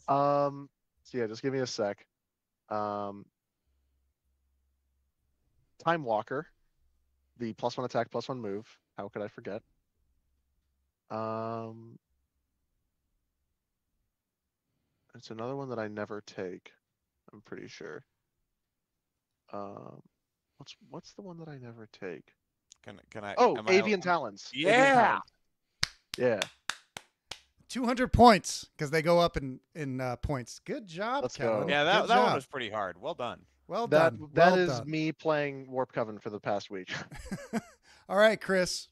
So yeah, just give me a sec. Time Walker, the +1 attack, +1 move. How could I forget? It's another one that I never take. I'm pretty sure. What's the one that I never take? Can I? Oh, am I- Avian Talons. Avian Yeah. Talons. Yeah. 200 points because they go up in points. Good job, Let's Kellen. go. Yeah, Good that one job. was pretty hard. Well done. Well That done. that Well is done. me playing Warp Coven for the past week. All right, Chris.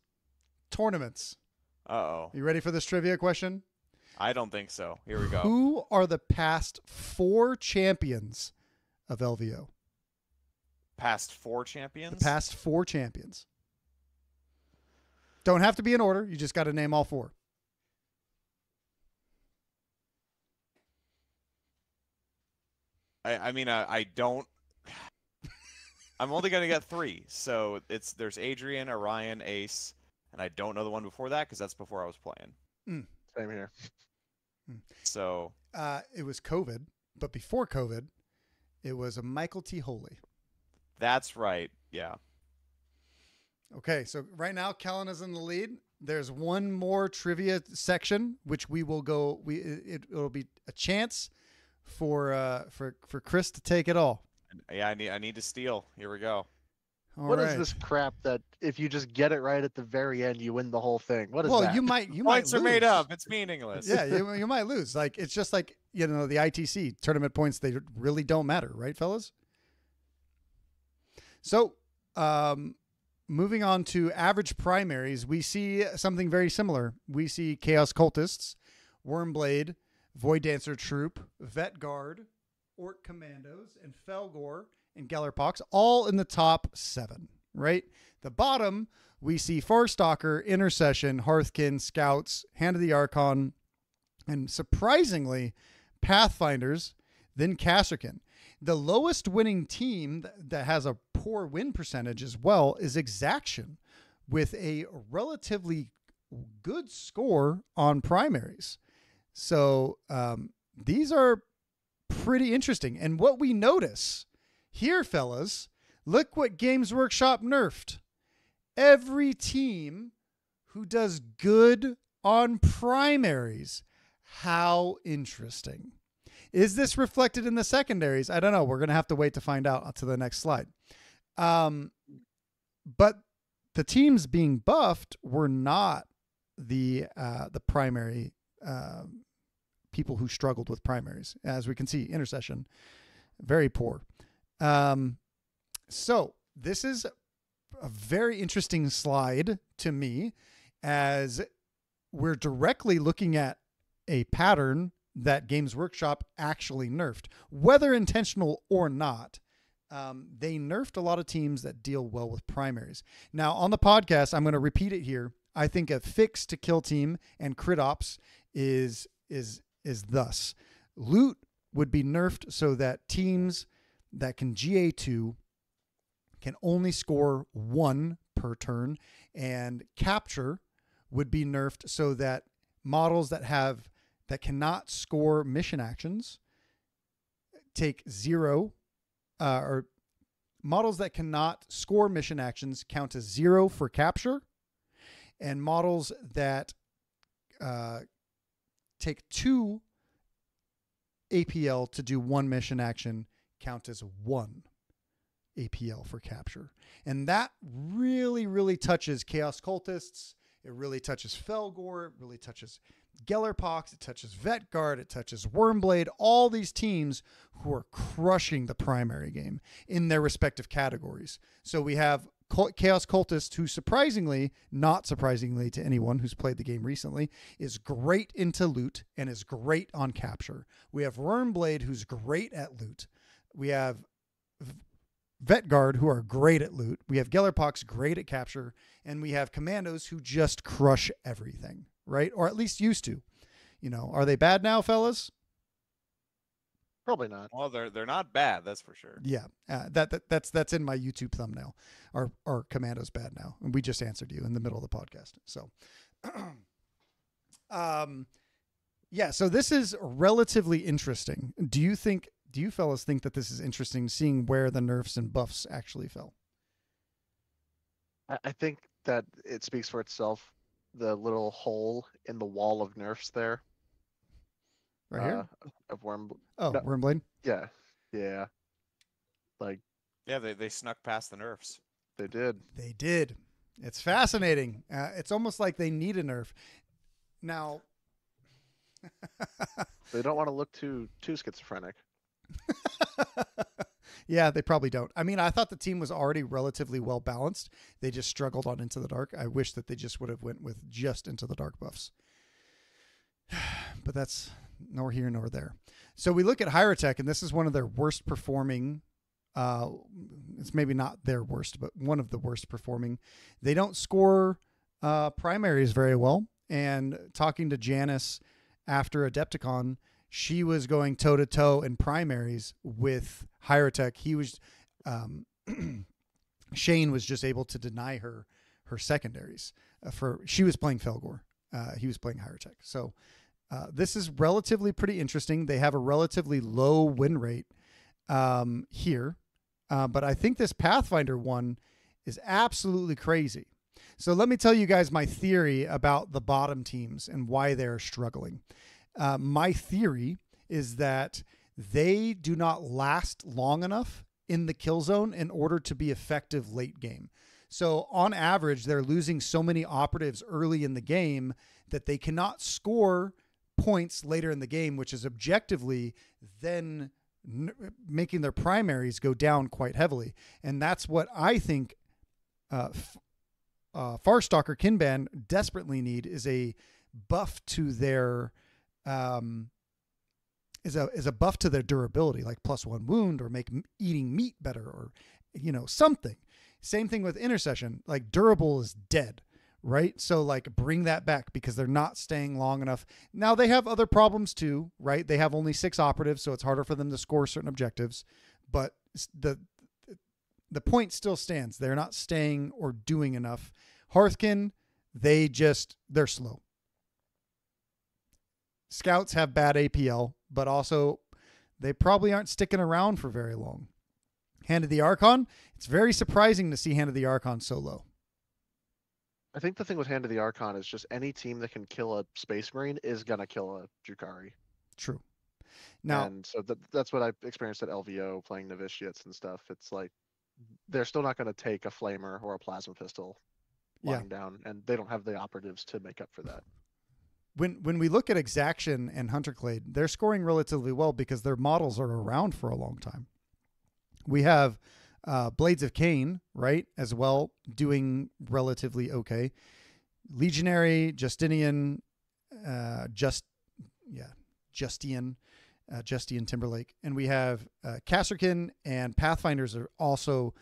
Tournaments. Uh-oh. You ready for this trivia question? I don't think so. Here we go. Who are the past 4 champions of LVO? Past 4 The champions? past 4 champions. Don't have to be in order. You just got to name all 4. I mean, I don't. I'm only going to get 3. So there's Adrian, Orion, Ace, and I don't know the one before that because that's before I was playing. Same here. So It was COVID, but before COVID, it was a Michael T. Holy. that's right. Yeah. Okay, so right now Kellen is in the lead. There's one more trivia section, which we will go. It'll be a chance for Chris to take it all. Yeah, I need to steal. Here we go. All What right. is this crap that if you just get it right at the very end, you win the whole thing? What is Well, that? you might Points are made lose. up. It's meaningless. Yeah, you might lose. Like it's just like the ITC tournament points. They really don't matter, right, fellas? So, moving on to average primaries, we see something very similar. We see Chaos Cultists, Wormblade, Void Dancer Troop, Vet Guard, Orc Commandos, and Felgor and Gellerpox, all in the top 7, right? The bottom, we see Farstalker, Intercession, Harthkyn, Scouts, Hand of the Archon, and surprisingly, Pathfinders, then Kasserkin. The lowest winning team that has a poor win percentage as well is Exaction, with a relatively good score on primaries. So these are pretty interesting. And what we notice here, fellas, look what Games Workshop nerfed. Every team who does good on primaries. How interesting. Is this reflected in the secondaries? I don't know. We're going to have to wait to find out to the next slide. But the teams being buffed were not the primary people who struggled with primaries. As we can see, Intercession, very poor. So this is a very interesting slide to me, as we're directly looking at a pattern that Games Workshop actually nerfed, whether intentional or not. They nerfed a lot of teams that deal well with primaries. Now on the podcast, I'm going to repeat it here. I think a fix to Kell Team and crit ops is thus: loot would be nerfed so that teams that can GA2 can only score 1 per turn, and capture would be nerfed so that models that cannot score mission actions take 0, or models that cannot score mission actions count as 0 for capture, and models that take 2 APL to do 1 mission action count as 1 APL for capture. And that really, really touches Chaos Cultists. It really touches Felgor. It really touches Gellerpox. It touches Vetguard. It touches Wormblade. All these teams who are crushing the primary game in their respective categories. So we have Chaos Cultist, who surprisingly, not surprisingly to anyone who's played the game recently, is great into loot and is great on capture. We have Wormblade, who's great at loot. We have Vetguard, who are great at loot. We have Gellerpox, great at capture. And we have Kommandos, who just crush everything, right? Or at least used to. You know, are they bad now, fellas? Probably not. Well, they're not bad, that's for sure. Yeah, that's in my YouTube thumbnail. Are Kommandos bad now? And we just answered you in the middle of the podcast. So, yeah. So this is relatively interesting. Do you fellas think that this is interesting, seeing where the nerfs and buffs actually fell? I think that it speaks for itself. The little hole in the wall of nerfs there. Right here? Of Wormblade. Oh, no. Wormblade? Yeah. Yeah. Like, Yeah, they snuck past the nerfs. they did. They did. It's fascinating. It's almost like they need a nerf. Now, They don't want to look too schizophrenic. yeah, they probably don't. I mean, I thought the team was already relatively well balanced. They just struggled on Into the Dark. I wish that they just would have went with just Into the Dark buffs. But that's nor here nor there. So we look at Hyrotech, and this is one of their worst performing. It's maybe not their worst, but one of the worst performing. They don't score primaries very well. And talking to Janice after Adepticon, she was going toe-to-toe in primaries with Hyrotech. He was, Shane was just able to deny her secondaries. She was playing Felgor. He was playing Hyrotech. So this is relatively pretty interesting. They have a relatively low win rate here. But I think this Pathfinder one is absolutely crazy. So let me tell you guys my theory about the bottom teams and why they're struggling. My theory is that they do not last long enough in the kill zone in order to be effective late game. So on average, they're losing so many operatives early in the game that they cannot score points later in the game, which is objectively then making their primaries go down quite heavily. And that's what I think Farstalker Kinban desperately need, is a buff to their is a buff to their durability, like +1 wound, or make eating meat better, or something. Same thing with Intercession. Like, durable is dead, right? So like bring that back because they're not staying long enough. Now they have other problems too, right? They have only 6 operatives, so it's harder for them to score certain objectives, but the point still stands. They're not staying or doing enough. Harthkyn, they're slow. Scouts have bad APL, but also they probably aren't sticking around for very long. Hand of the Archon, it's very surprising to see Hand of the Archon so low. I think the thing with Hand of the Archon is just any team that can kill a Space Marine is going to kill a Drukhari. True. Now, and so that's what I've experienced at LVO playing novitiates and stuff. It's like they're still not going to take a flamer or a plasma pistol lying down, and they don't have the operatives to make up for that. When we look at Exaction and Hunter Clade, they're scoring relatively well because their models are around for a long time. We have Blades of Cain, right, as well, doing relatively okay. Legionary, Justinian, Justian Timberlake. And we have Kasserkin, and Pathfinders are also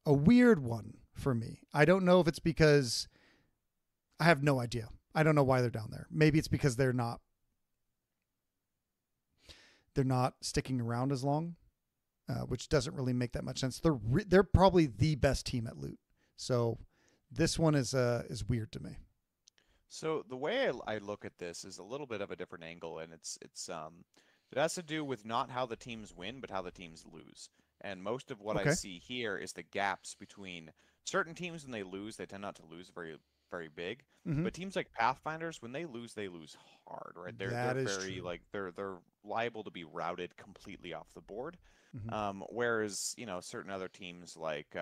a weird one for me. I don't know if it's because I have no idea. I don't know why they're down there. Maybe it's because they're not sticking around as long, which doesn't really make that much sense. They're probably the best team at loot. So this one is weird to me. So the way I look at this is a little bit of a different angle, and it has to do with not how the teams win, but how the teams lose. And most of what I see here is the gaps between certain teams. When they lose, they tend not to lose very, very big. Mm-hmm. But teams like Pathfinders, when they lose hard, right? They're very like they're liable to be routed completely off the board. Mm-hmm. Whereas certain other teams like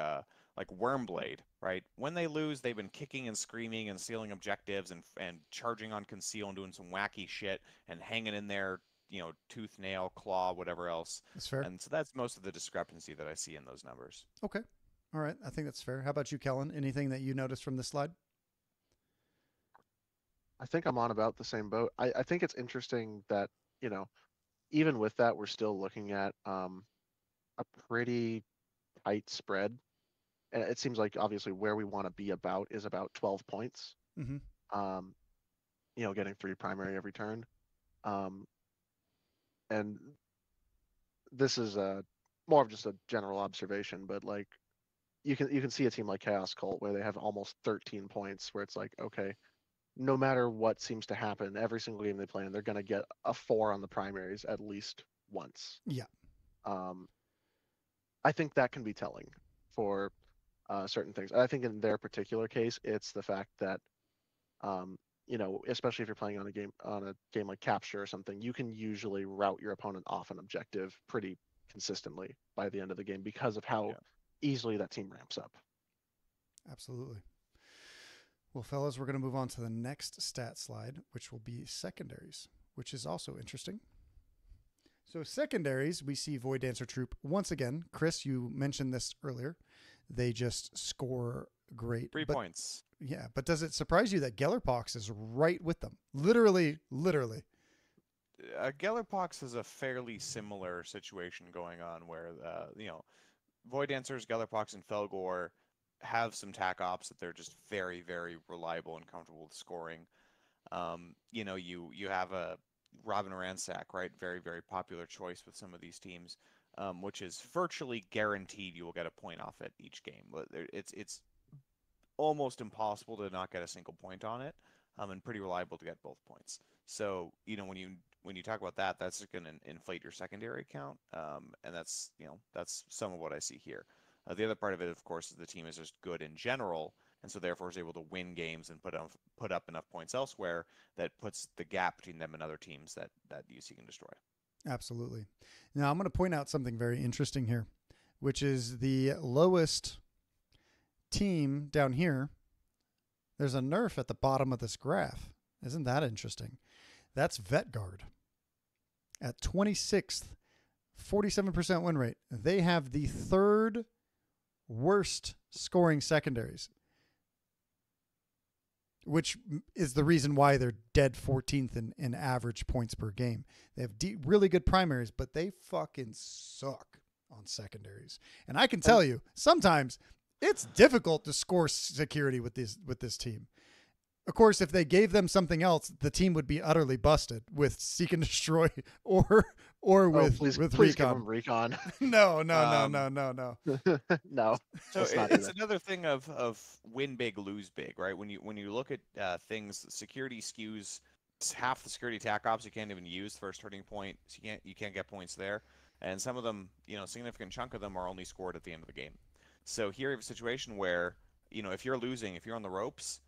Wormblade, right? When they lose, they've been kicking and screaming and stealing objectives and charging on conceal and doing some wacky shit and hanging in there, tooth, nail, claw, whatever else. That's fair. And so that's most of the discrepancy that I see in those numbers. Okay. All right. I think that's fair. How about you, Kellen? Anything that you noticed from this slide? I think I'm on about the same boat. I think it's interesting that, even with that, we're still looking at a pretty tight spread. And it seems like obviously where we want to be is about 12 points. Mm-hmm. Getting 3 primary every turn. And this is more of just a general observation, but like you can see a team like Chaos Cult where they have almost 13 points, where it's like, okay, no matter what seems to happen, every single game they play in, they're going to get a 4 on the primaries at least once. Yeah. I think that can be telling for certain things. I think in their particular case, it's the fact that, especially if you're playing on a game like Capture or something, you can usually route your opponent off an objective pretty consistently by the end of the game because of how easily that team ramps up. Absolutely. Well, fellas, we're going to move on to the next stat slide, which will be secondaries, which is also interesting. So secondaries, we see Void Dancer Troop. Once again, Chris, you mentioned this earlier. They just score great. 3 points. Yeah, but does it surprise you that Gellerpox is right with them? Literally. Gellerpox has a fairly similar situation going on where, Void Dancers, Gellerpox, and Felgor have some tac ops that they're just very, very reliable and comfortable with scoring. You have a Robin Ransack, right? Very, very popular choice with some of these teams, which is virtually guaranteed you will get a point off it each game. It's almost impossible to not get a single point on it, and pretty reliable to get both points. So when you talk about that, that's going to inflate your secondary count, and that's some of what I see here. The other part of it, of course, is the team is just good in general, and so therefore is able to win games and put up enough points elsewhere that puts the gap between them and other teams that UC can destroy. Absolutely. Now, I'm going to point out something very interesting here, which is the lowest team down here. There's a nerf at the bottom of this graph. Isn't that interesting? That's Vetguard. At 26th, 47% win rate. They have the third worst scoring secondaries, which is the reason why they're dead 14th in average points per game. They have really good primaries, but they fucking suck on secondaries. And I can tell you, sometimes it's difficult to score security with this team. Of course, if they gave them something else, the team would be utterly busted with Seek and Destroy or with please Recon. give them Recon. No. No, So let's not do it's that. another thing of win big, lose big, right? When you look at things, security skews half the security attack ops you can't even use the first turning point, so you can't get points there, and some of them, significant chunk of them are only scored at the end of the game. So here you have a situation where, if you're losing, if you're on the ropes,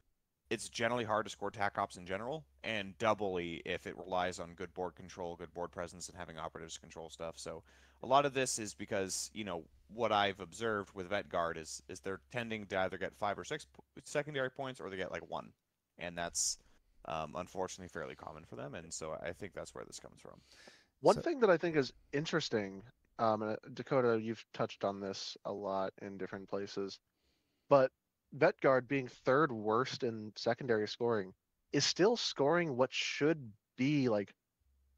it's generally hard to score tac ops in general, and doubly if it relies on good board control, good board presence, and having operatives control stuff. So a lot of this is because, what I've observed with Vet Guard is they're tending to either get 5 or 6 secondary points, or they get like 1. And that's unfortunately fairly common for them, and so I think that's where this comes from. One thing that I think is interesting, and Dakotah, you've touched on this a lot in different places, but Vetguard being third worst in secondary scoring is still scoring what should be like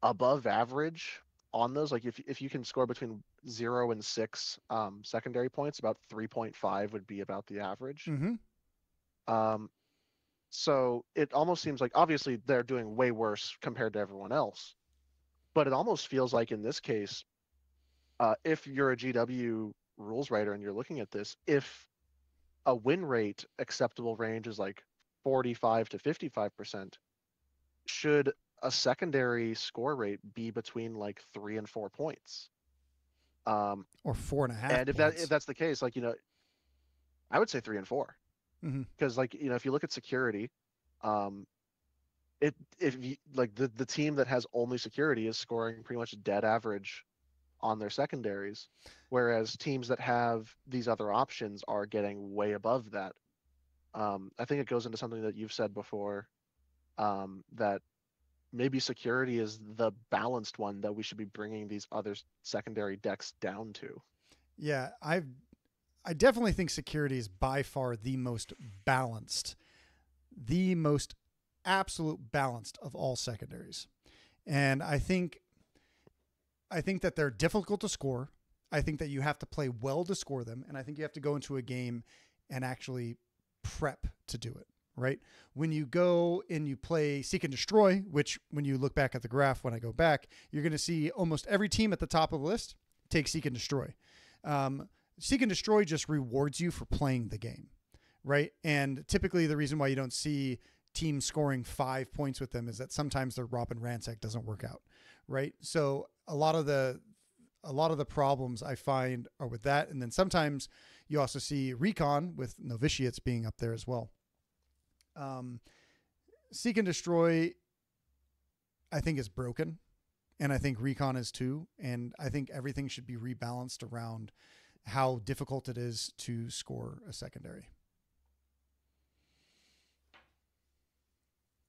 above average on those. Like if you can score between 0 and 6 secondary points, about 3.5 would be about the average. So it almost seems like obviously they're doing way worse compared to everyone else, but it almost feels like in this case, if you're a GW rules writer and you're looking at this, if a win rate acceptable range is like 45 to 55%, should a secondary score rate be between like 3 and 4 points? Or 4.5 and if points. that's the case, like, I would say 3 and 4. Because like, if you look at security, if you like the team that has only security is scoring pretty much dead average on their secondaries, whereas teams that have these other options are getting way above that. I think it goes into something that you've said before, that maybe security is the balanced one that we should be bringing these other secondary decks down to. Yeah, I definitely think security is by far the most balanced, the most absolute balanced of all secondaries. And I think that they're difficult to score. I think that you have to play well to score them. And I think you have to go into a game and actually prep to do it, right? When you go and you play Seek and Destroy, which when you look back at the graph, when I go back, you're going to see almost every team at the top of the list take Seek and Destroy. Seek and Destroy just rewards you for playing the game, right? And typically the reason why you don't see teams scoring 5 points with them is that sometimes their Rob and Ransack doesn't work out, right? So a lot of the problems I find are with that. And then sometimes you also see Recon with Novitiates being up there as well. Seek and Destroy, I think, is broken. And I think Recon is too. And I think everything should be rebalanced around how difficult it is to score a secondary.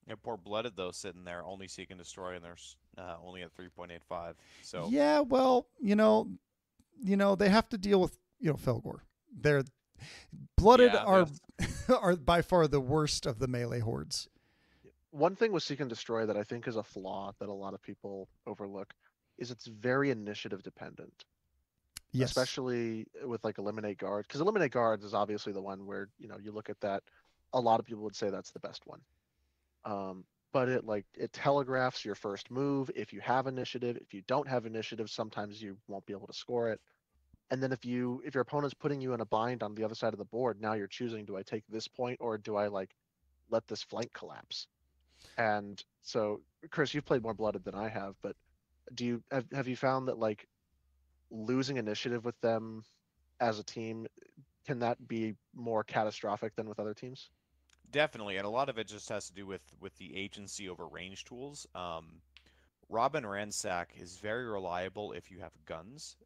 Yeah, poor Blooded though, sitting there only Seek and Destroy, and there's only at 3.85. So yeah, well, they have to deal with Felgor. They're Blooded are by far the worst of the melee hordes. One thing with Seek and Destroy that I think is a flaw that a lot of people overlook is it's very initiative dependent. Yes. Especially with like Eliminate Guards, because Eliminate Guards is obviously the one where you look at that, a lot of people would say that's the best one. But it telegraphs your first move if you have initiative. If you don't have initiative, sometimes you won't be able to score it. And then if your opponent's putting you in a bind on the other side of the board, now you're choosing, do I take this point or do I let this flank collapse? And so, Chris, you've played more Blooded than I have, but have you found that losing initiative with them as a team, can that be more catastrophic than with other teams? Definitely, and a lot of it just has to do with the agency over range tools. Robin Ransack is very reliable if you have guns,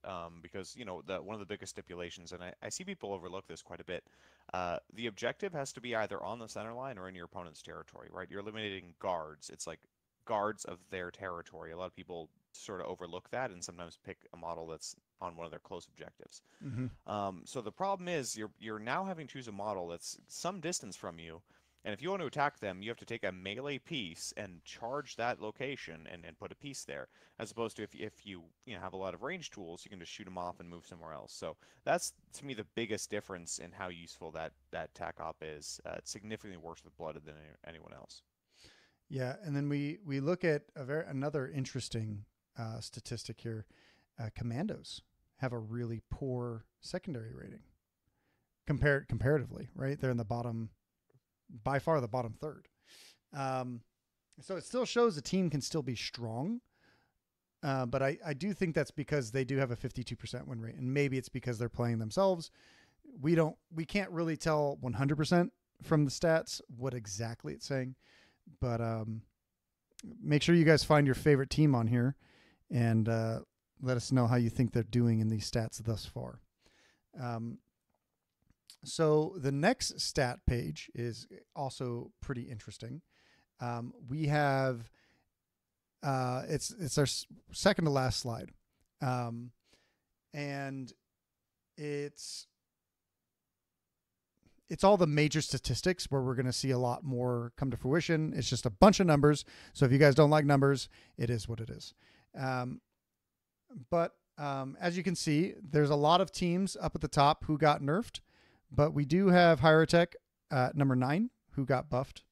because one of the biggest stipulations, and I see people overlook this quite a bit. The objective has to be either on the center line or in your opponent's territory, right? You're eliminating guards. It's like guards of their territory. A lot of people sort of overlook that and sometimes pick a model that's on one of their close objectives. Mm-hmm. So the problem is you're now having to choose a model that's some distance from you, And if you want to attack them, you have to take a melee piece and charge that location and put a piece there. As opposed to if you have a lot of range tools, you can just shoot them off and move somewhere else. So that's, to me, the biggest difference in how useful that tac op is. It's significantly worse with blooded than anyone else. Yeah, and then we look at another interesting statistic here. Commandos have a really poor secondary rating comparatively, right? They're in the bottom, by far the bottom third. So it still shows a team can still be strong. But I do think that's because they do have a 52% win rate, and maybe it's because they're playing themselves. We can't really tell 100% from the stats what exactly it's saying, but make sure you guys find your favorite team on here and let us know how you think they're doing in these stats thus far. So the next stat page is also pretty interesting. We have it's our second to last slide, and it's all the major statistics where we're going to see a lot more come to fruition. It's just a bunch of numbers. So if you guys don't like numbers, it is what it is. But as you can see, there's a lot of teams up at the top who got nerfed, but we do have Hierotech at number 9 who got buffed.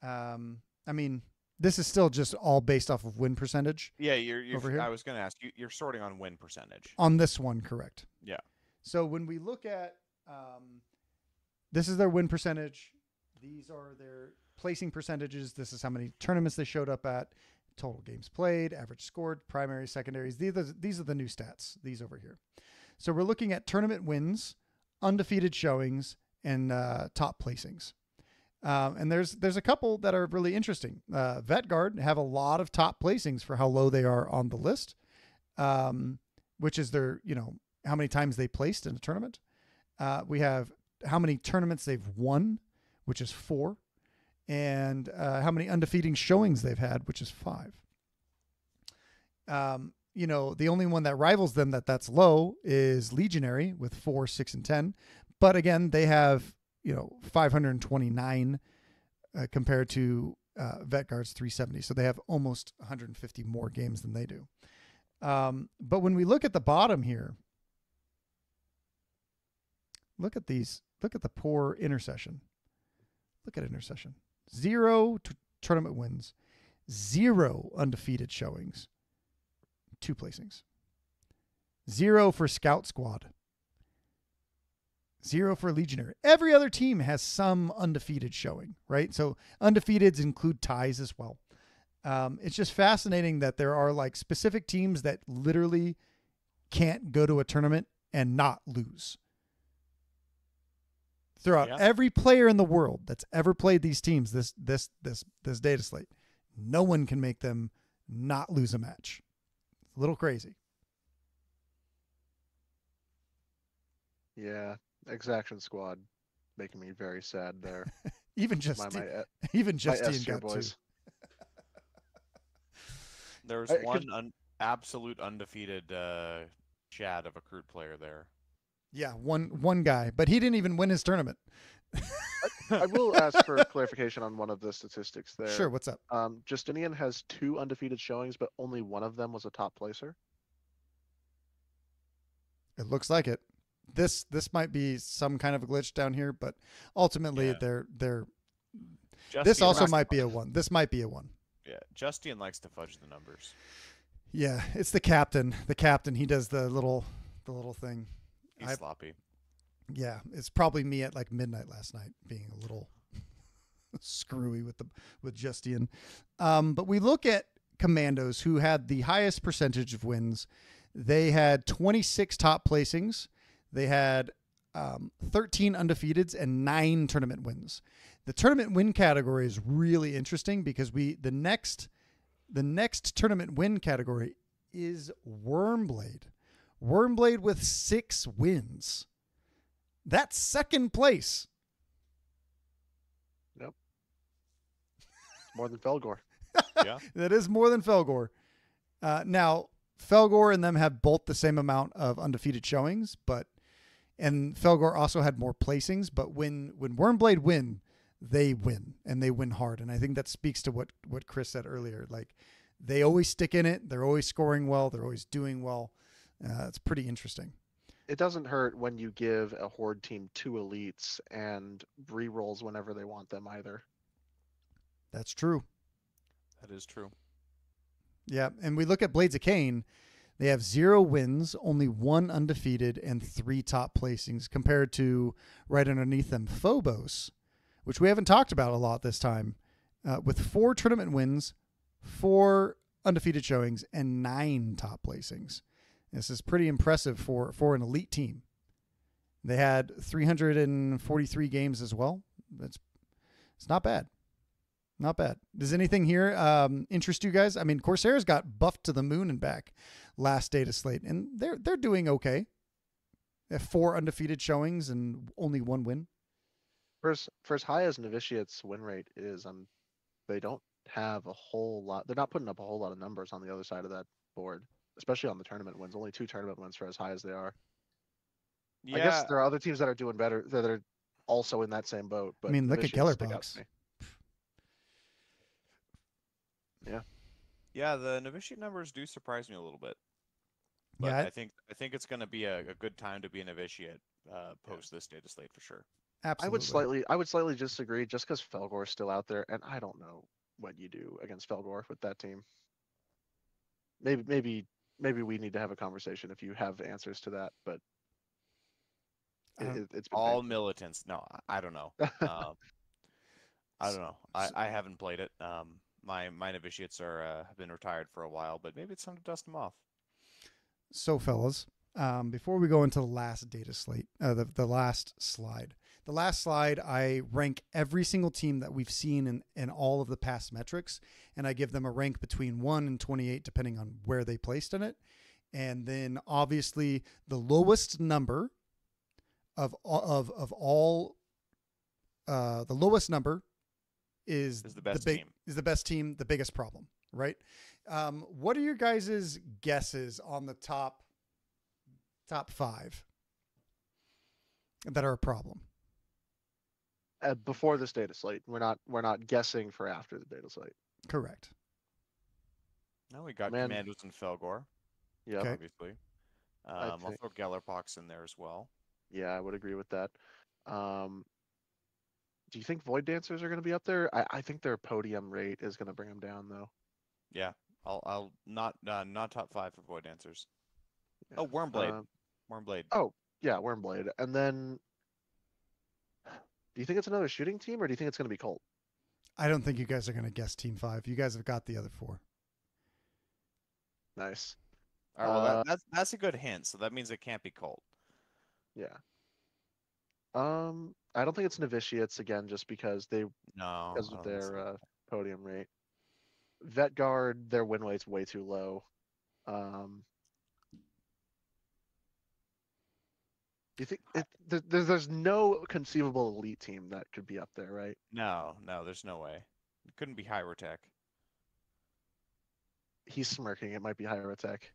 I mean, this is still just all based off of win percentage. Yeah, you're over here. I was going to ask you. You're sorting on win percentage. On this one, correct. Yeah. So when we look at, this is their win percentage. These are their placing percentages. This is how many tournaments they showed up at, total games played, average scored, primaries, secondaries. These are the new stats, these over here. So we're looking at tournament wins, undefeated showings, and top placings. And there's a couple that are really interesting. Vetguard have a lot of top placings for how low they are on the list, which is their, how many times they placed in a tournament. We have how many tournaments they've won, which is 4, and how many undefeated showings they've had, which is 5. The only one that rivals them that's low is Legionary with 4, 6, and 10. But again, they have 529 compared to Vetguard's 370. So they have almost 150 more games than they do. But when we look at the bottom here, look at these. Look at the poor Intercession. Look at Intercession. 0 tournament wins. 0 undefeated showings. 2 placings. 0 for Scout Squad. 0 for Legionary. Every other team has some undefeated showing, right? So undefeateds include ties as well. It's just fascinating that there are like specific teams that literally can't go to a tournament and not lose. Throughout every player in the world that's ever played these teams, this data slate, no one can make them not lose a match. It's a little crazy. Yeah, Exaction Squad making me very sad there. Even Justine got boys. 2. There's one absolute undefeated Chad of a crude player there. Yeah, one guy, but he didn't even win his tournament. I will ask for clarification on one of the statistics there. Sure, what's up? Justinian has 2 undefeated showings, but only one of them was a top placer. It looks like it. This might be some kind of a glitch down here, but ultimately they're this also might be a 1. This might be a 1. Yeah, Justine likes to fudge the numbers. Yeah, it's the captain. The captain, he does the little thing. He's sloppy. Yeah, it's probably me at like midnight last night being a little screwy with Justine. But we look at Kommandos, who had the highest percentage of wins. They had 26 top placings. They had 13 undefeateds and 9 tournament wins. The tournament win category is really interesting because the next tournament win category is Wormblade. Wormblade with 6 wins. That's second place. Yep. More than Felgor. Yeah. That is more than Felgor. Now, Felgor and them have both the same amount of undefeated showings, and Felgor also had more placings. But when Wormblade win, they win, and they win hard. And I think that speaks to what Chris said earlier. Like, they always stick in it. They're always scoring well. They're always doing well. It's pretty interesting. It doesn't hurt when you give a Horde team 2 elites and re-rolls whenever they want them either. That's true. That is true. Yeah, and we look at Blades of Cain. They have 0 wins, only 1 undefeated, and 3 top placings, compared to right underneath them Phobos, which we haven't talked about a lot this time, with 4 tournament wins, 4 undefeated showings, and 9 top placings. This is pretty impressive for an elite team. They had 343 games as well. It's not bad. Not bad. Does anything here interest you guys? I mean, Corsairs got buffed to the moon and back last Dataslate, and they're doing okay. They have 4 undefeated showings and only 1 win. For as high as Novitiate's win rate is, they don't have a whole lot. They're not putting up a whole lot of numbers on the other side of that board, especially on the tournament wins. Only 2 tournament wins for as high as they are. Yeah. I guess there are other teams that are doing better that are also in that same boat. But I mean, look at Novitiate stick out Gellerbox. to me. Yeah. Yeah, the Novitiate numbers do surprise me a little bit. But Yeah, I think it's going to be a good time to be a Novitiate post this Dataslate for sure. absolutely. I would slightly disagree just because Felgor's still out there, and I don't know what you do against Felgor with that team. Maybe we need to have a conversation if you have answers to that, but it's been All painful. militants. No, I don't know. I don't know. I haven't played it. My Novitiates have been retired for a while, but maybe it's time to dust them off. So, fellas, before we go into the last data slate, the last slide. The last slide, I rank every single team that we've seen in all of the past metrics, and I give them a rank between 1 and 28, depending on where they placed in it. And then, obviously, the lowest number of all, the lowest number is the best team. Is the best team, the biggest problem, right? What are your guys' guesses on the top 5 that are a problem? Before this data slate, we're not guessing for after the data slate. Correct. No, we got Man. Kommandos and Felgor, Yeah, Okay. obviously. I'll think- throw Gellerpox in there as well. yeah, I would agree with that. Do you think Void Dancers are going to be up there? I think their podium rate is going to bring them down, though. Yeah, I'll not top 5 for Void Dancers. Yeah. Oh, Wormblade. Wormblade. Oh, yeah, Wormblade. And then, do you think it's another shooting team, or do you think it's going to be Colt? I don't think you guys are going to guess Team 5. You guys have got the other 4. Nice. All right, well, that's a good hint. So that means it can't be Colt. Yeah. I don't think it's Novitiates again, just because No, because I of don't think their so. podium rate. Vet Guard, their win rate's way too low. Do you think there's no conceivable elite team that could be up there, right? No, there's no way. It couldn't be Hyrotech. He's smirking. It might be higher attack.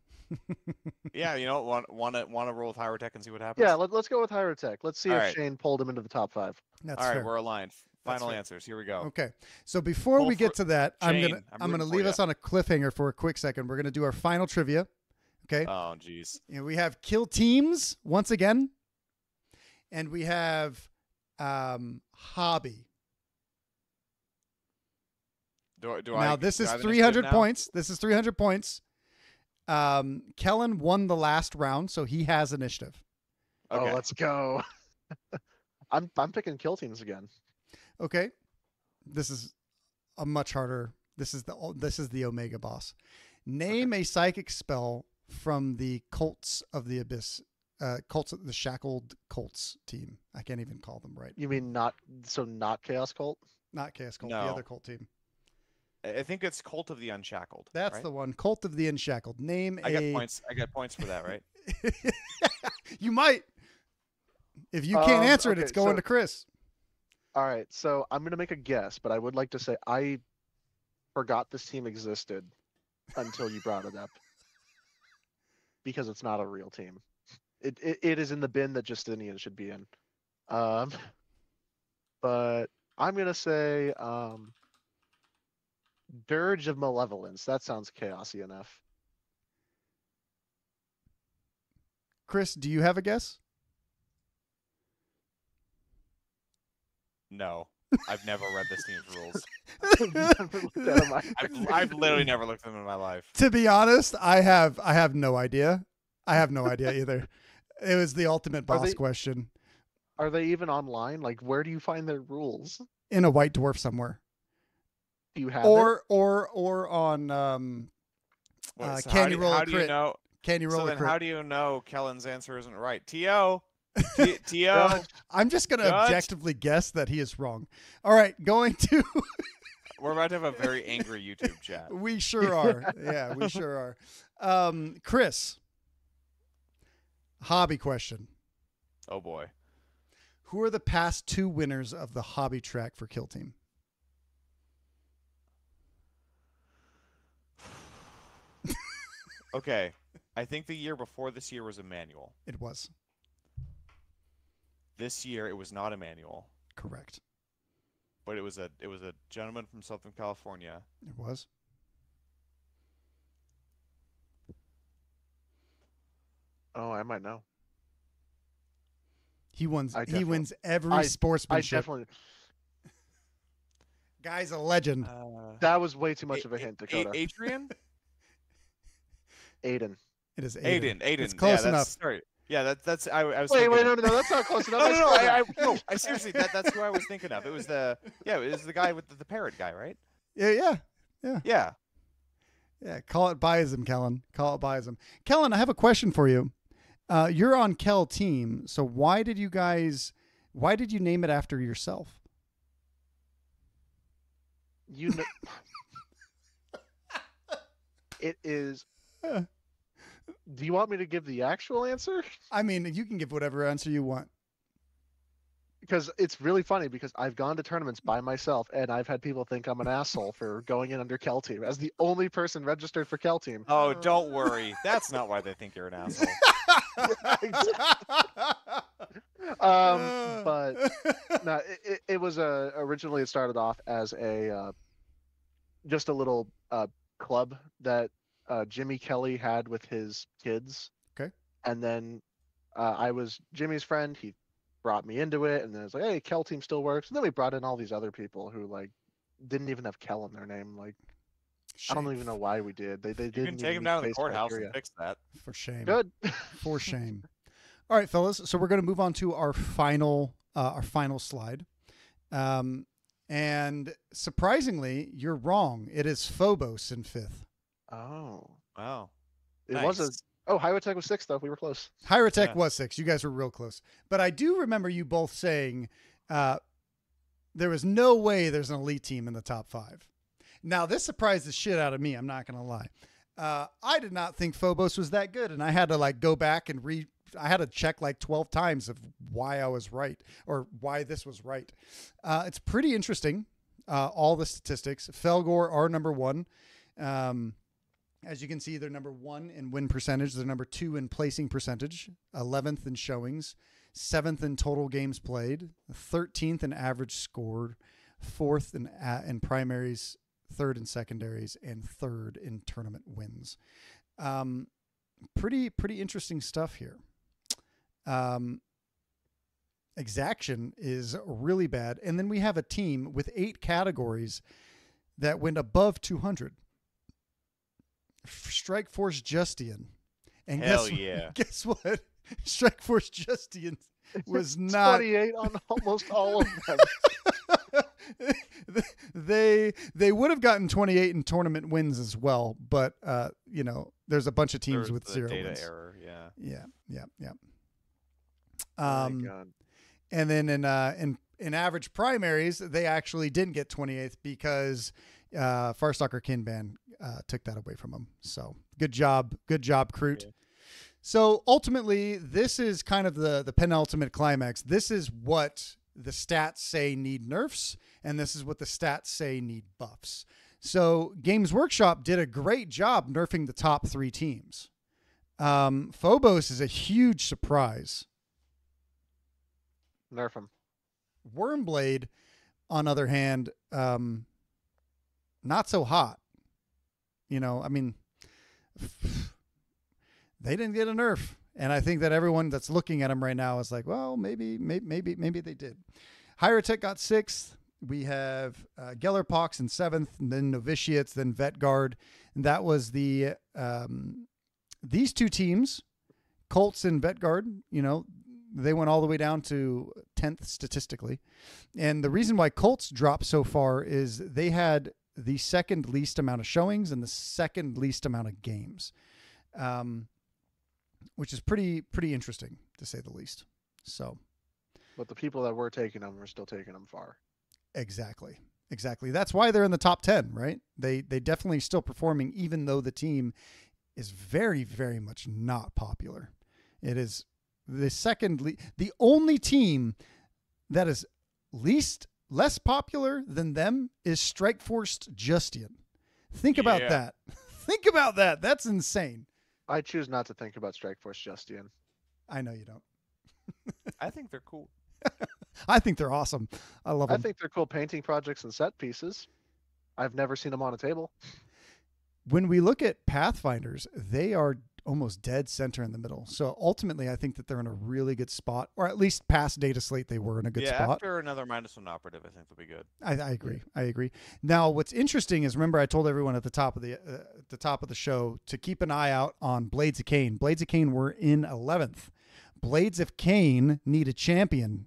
Yeah, you know, want to roll with Hyrotech and see what happens. Yeah, let's go with Hyrotech. Let's see All if right. Shane pulled him into the top 5. That's All right, fair. we're aligned. Final fair. answers. Here we go. Okay. So before we get to that, Shane, I'm I'm gonna rooting for leave ya. us on a cliffhanger for a quick second. We're gonna do our final trivia. Okay. Oh, jeez. And we have Kill Teams once again, and we have Hobby. Now this is 300 points. This is 300 points. Kellen won the last round, so he has initiative. Okay. Oh, let's go. I'm picking kill teams again. Okay. This is a much harder. This is the Omega boss. Name a psychic spell from the Cults of the Abyss. The Shackled Cults team. I can't even call them right. You mean not Chaos Cult? Not Chaos Cult, No. the other cult team. I think it's Cult of the Unshackled. That's right? the one. Cult of the Unshackled. Name I got points. I got points for that, right? You might. If you can't answer it, okay, it's going so- to Chris. All right, so I'm gonna make a guess, but I would like to say I forgot this team existed until you brought it up because it's not a real team. It is in the bin that Justinian should be in. But I'm gonna say Dirge of Malevolence. That sounds chaosy enough. Chris, do you have a guess? No, I've never read this team's rules. I've never looked at them. I've literally never looked at them in my life. To be honest, I have no idea. I have no idea either. It was the ultimate boss question. Are they even online? Like, where do you find their rules? In a White Dwarf somewhere. Do you have or on Wait, so Can You Roll a how do you Crit? know? Can you roll So a then, crit? how do you know Kellen's answer isn't right? To to. I'm just gonna Judge? objectively guess that he is wrong. All right, going to. We're about to have a very angry YouTube chat. We sure are. Yeah, we sure are. Chris, hobby question. Oh boy. Who are the past 2 winners of the hobby track for Kill Team? Okay, I think the year before this year was Emmanuel. It was. This year it was not Emmanuel, Correct. but it was a gentleman from Southern California. It was. Oh, I might know. He wins. I He definitely- wins every I sportsmanship. definitely. Guy's a legend. That was way too much of a hint, Dakotah. Adrian? Aiden. It is Aiden. Aiden. It's close yeah, enough. Sorry. Yeah, that's. I was. Wait, thinking, no, that's not close enough. No. I seriously, that's who I was thinking of. It was the guy with the parrot guy, right? Yeah. Yeah. Call it biasm, Kellen. Call it biasm. Kellen, I have a question for you. You're on Kell Team, so why did you name it after yourself? You know, it is. Do you want me to give the actual answer? I mean, you can give whatever answer you want. Because it's really funny because I've gone to tournaments by myself and I've had people think I'm an asshole for going in under Kell Team as the only person registered for Kell Team. Oh, don't worry. That's not why they think you're an asshole. But no, it was originally it started off as a just a little club that Jimmy Kelly had with his kids. Okay. And then I was Jimmy's friend. He brought me into it, and then it's like, hey, Kell Team still works. And then we brought in all these other people who like didn't even have Kell in their name. Like, I don't even know why we did. They You didn't can take even him meet down to the face courthouse criteria. and fix that. For shame. Good. For shame. All right, fellas. So we're going to move on to our final slide. And surprisingly, you're wrong. It is Phobos in 5th. Oh, Wow. it Nice. was a. Oh, Hyrotech was 6th though. We were close. Hyrotech Yeah. was 6. You guys were real close. But I do remember you both saying there was no way there's an elite team in the top 5. Now, this surprised the shit out of me. I'm not going to lie. I did not think Phobos was that good, and I had to like go back and I had to check like 12 times of why I was right or why this was right. It's pretty interesting. All the statistics. Felgor are number 1. As you can see, they're number 1 in win percentage. They're number 2 in placing percentage, 11th in showings, 7th in total games played, 13th in average scored, 4th in primaries, 3rd in secondaries, and 3rd in tournament wins. Pretty interesting stuff here. Exaction is really bad. And then we have a team with 8 categories that went above 200. Strike Force Justian. And Hell yeah. Guess what? Strike Force Justian was not 28 on almost all of them. they would have gotten 28 in tournament wins as well, but there's a bunch of teams There was with the 0 data wins. error. Yeah. Yeah. My God. And then in average primaries, they actually didn't get 28th because Farstalker Kinban took that away from them. So good job, Kroot. Yeah. So ultimately, this is kind of the penultimate climax. This is what the stats say need nerfs, and this is what the stats say need buffs. So Games Workshop did a great job nerfing the top 3 teams. Phobos is a huge surprise. Nerf him. Wormblade, on other hand, not so hot. I mean, they didn't get a nerf. And I think that everyone that's looking at them right now is like, well, maybe they did. Hierotek got 6th. We have Gellerpox in 7th, and then Novitiates, then Vetguard. And that was the these two teams, Colts and Vetguard, they went all the way down to 10th statistically. And the reason why Colts dropped so far is they had the second least amount of showings and the second least amount of games, which is pretty interesting to say the least. So, but the people that were taking them are still taking them far. Exactly. That's why they're in the top 10, right? They definitely still performing, even though the team is very, very much not popular. It is the only team that is less popular than them is Strikeforce Justian. Think about that. Think about that. That's insane. I choose not to think about Strikeforce Justian. I know you don't. I think they're cool. I think they're awesome. I love them. I think they're cool painting projects and set pieces. I've never seen them on a table. When we look at Pathfinders, they are almost dead center in the middle. So ultimately, I think that they're in a really good spot, or at least past Dataslate, they were in a good spot. Yeah, after another -1 operative, I think they'll be good. I agree. I agree. Now, what's interesting is, remember, I told everyone at the top of the show to keep an eye out on Blades of Cain. Blades of Cain were in 11th. Blades of Cain need a champion.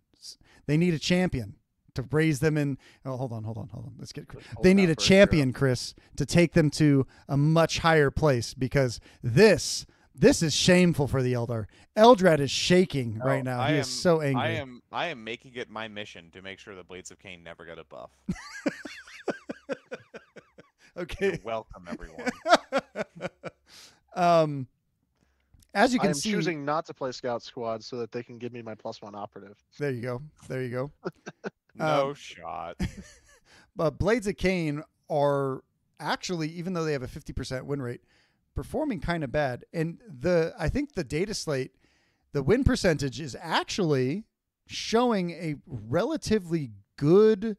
They need a champion to raise them in. Oh, hold on. Let's get. They need a champion, Chris, to take them to a much higher place, because this is shameful for the Eldar. Eldrad is shaking right now. He is so angry. I am making it my mission to make sure the Blades of Cain never get a buff. Okay. You're welcome, everyone. As you can I'm see, choosing not to play Scout Squad so that they can give me my +1 operative. There you go. No shot. But Blades of Cain are actually, even though they have a 50% win rate, performing kind of bad. And I think the Dataslate, the win percentage is actually showing a relatively good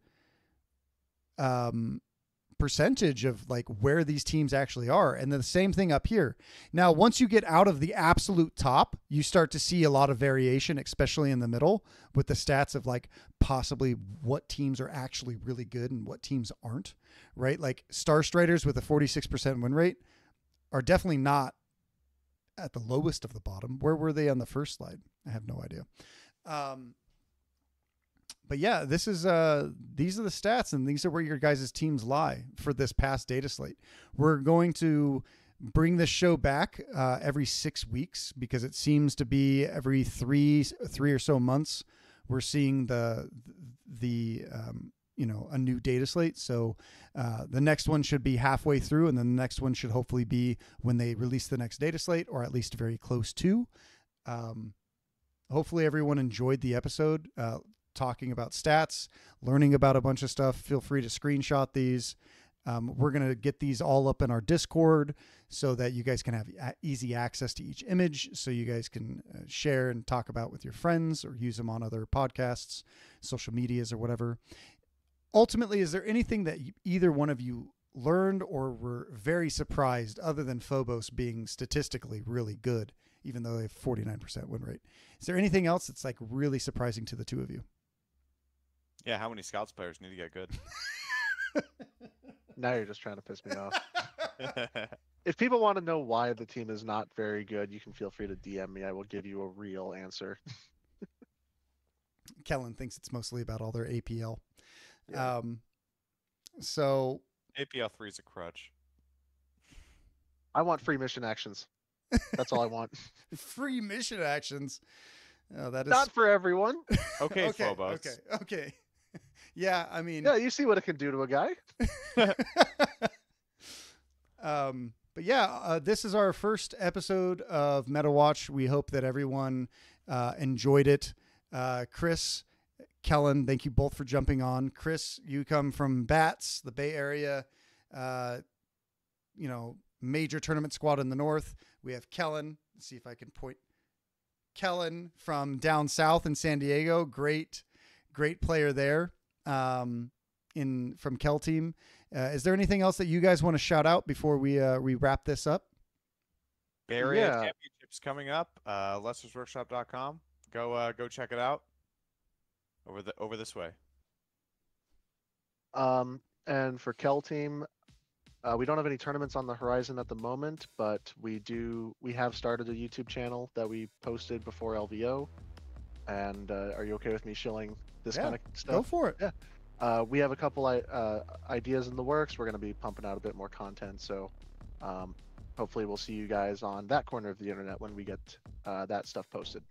percentage of like where these teams actually are. And the same thing up here. Now, once you get out of the absolute top, you start to see a lot of variation, especially in the middle, with the stats of like possibly what teams are actually really good and what teams aren't, right? Like Star Striders with a 46% win rate are definitely not at the lowest of the bottom. Where were they on the first slide? I have no idea. But yeah, these are the stats, and these are where your guys' teams lie for this past Dataslate. We're going to bring this show back every 6 weeks, because it seems to be every three or so months we're seeing a new Dataslate. So the next one should be halfway through, and then the next one should hopefully be when they release the next Dataslate, or at least very close to. Hopefully everyone enjoyed the episode. Talking about stats, learning about a bunch of stuff. Feel free to screenshot these. We're going to get these all up in our Discord so that you guys can have easy access to each image, so you guys can share and talk about with your friends, or use them on other podcasts, social medias, or whatever. Ultimately, is there anything that either one of you learned or were very surprised, other than Phobos being statistically really good, even though they have 49% win rate? Is there anything else that's like really surprising to the two of you? Yeah, how many Scouts players need to get good? Now you're just trying to piss me off. If people want to know why the team is not very good, you can feel free to DM me. I will give you a real answer. Kellen thinks it's mostly about all their APL. Yeah. So APL 3 is a crutch. I want free mission actions. That's all I want. Free mission actions. Oh, that is Not for everyone. Okay, Phobos. Okay. Yeah, I mean, Yeah, you see what it can do to a guy. But yeah, this is our first episode of Meta Watch. We hope that everyone enjoyed it. Chris, Kellen, thank you both for jumping on. Chris, you come from Bats, the Bay Area, major tournament squad in the north. We have Kellen. Let's see if I can point. Kellen from down south in San Diego. Great player there. from Kell Team. Is there anything else that you guys want to shout out before we wrap this up? Bay Area Yeah. Championships coming up. LessersWorkshop.com. Go check it out. Over this way. And for Kell Team, we don't have any tournaments on the horizon at the moment, but we have started a YouTube channel that we posted before LVO. And are you okay with me shilling this kind of stuff? Go for it. Yeah. We have a couple ideas in the works. We're going to be pumping out a bit more content. So hopefully we'll see you guys on that corner of the internet when we get that stuff posted.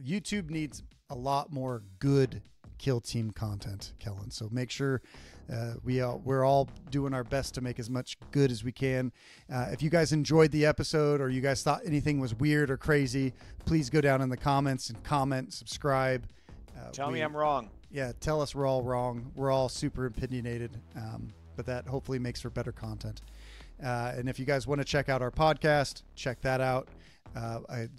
YouTube needs a lot more good Kill Team content, Kellen. So make sure we're all doing our best to make as much good as we can. If you guys enjoyed the episode or you guys thought anything was weird or crazy, please go down in the comments and comment, subscribe. Tell me I'm wrong. Yeah, tell us we're all wrong. We're all super opinionated, but that hopefully makes for better content. And if you guys want to check out our podcast, check that out.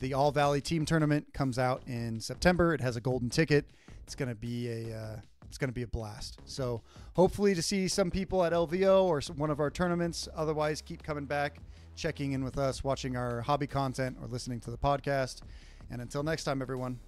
The All Valley Team Tournament comes out in September. It has a golden ticket. It's gonna be a blast. So hopefully to see some people at LVO or one of our tournaments. Otherwise, keep coming back, checking in with us, watching our hobby content, or listening to the podcast. And until next time, everyone.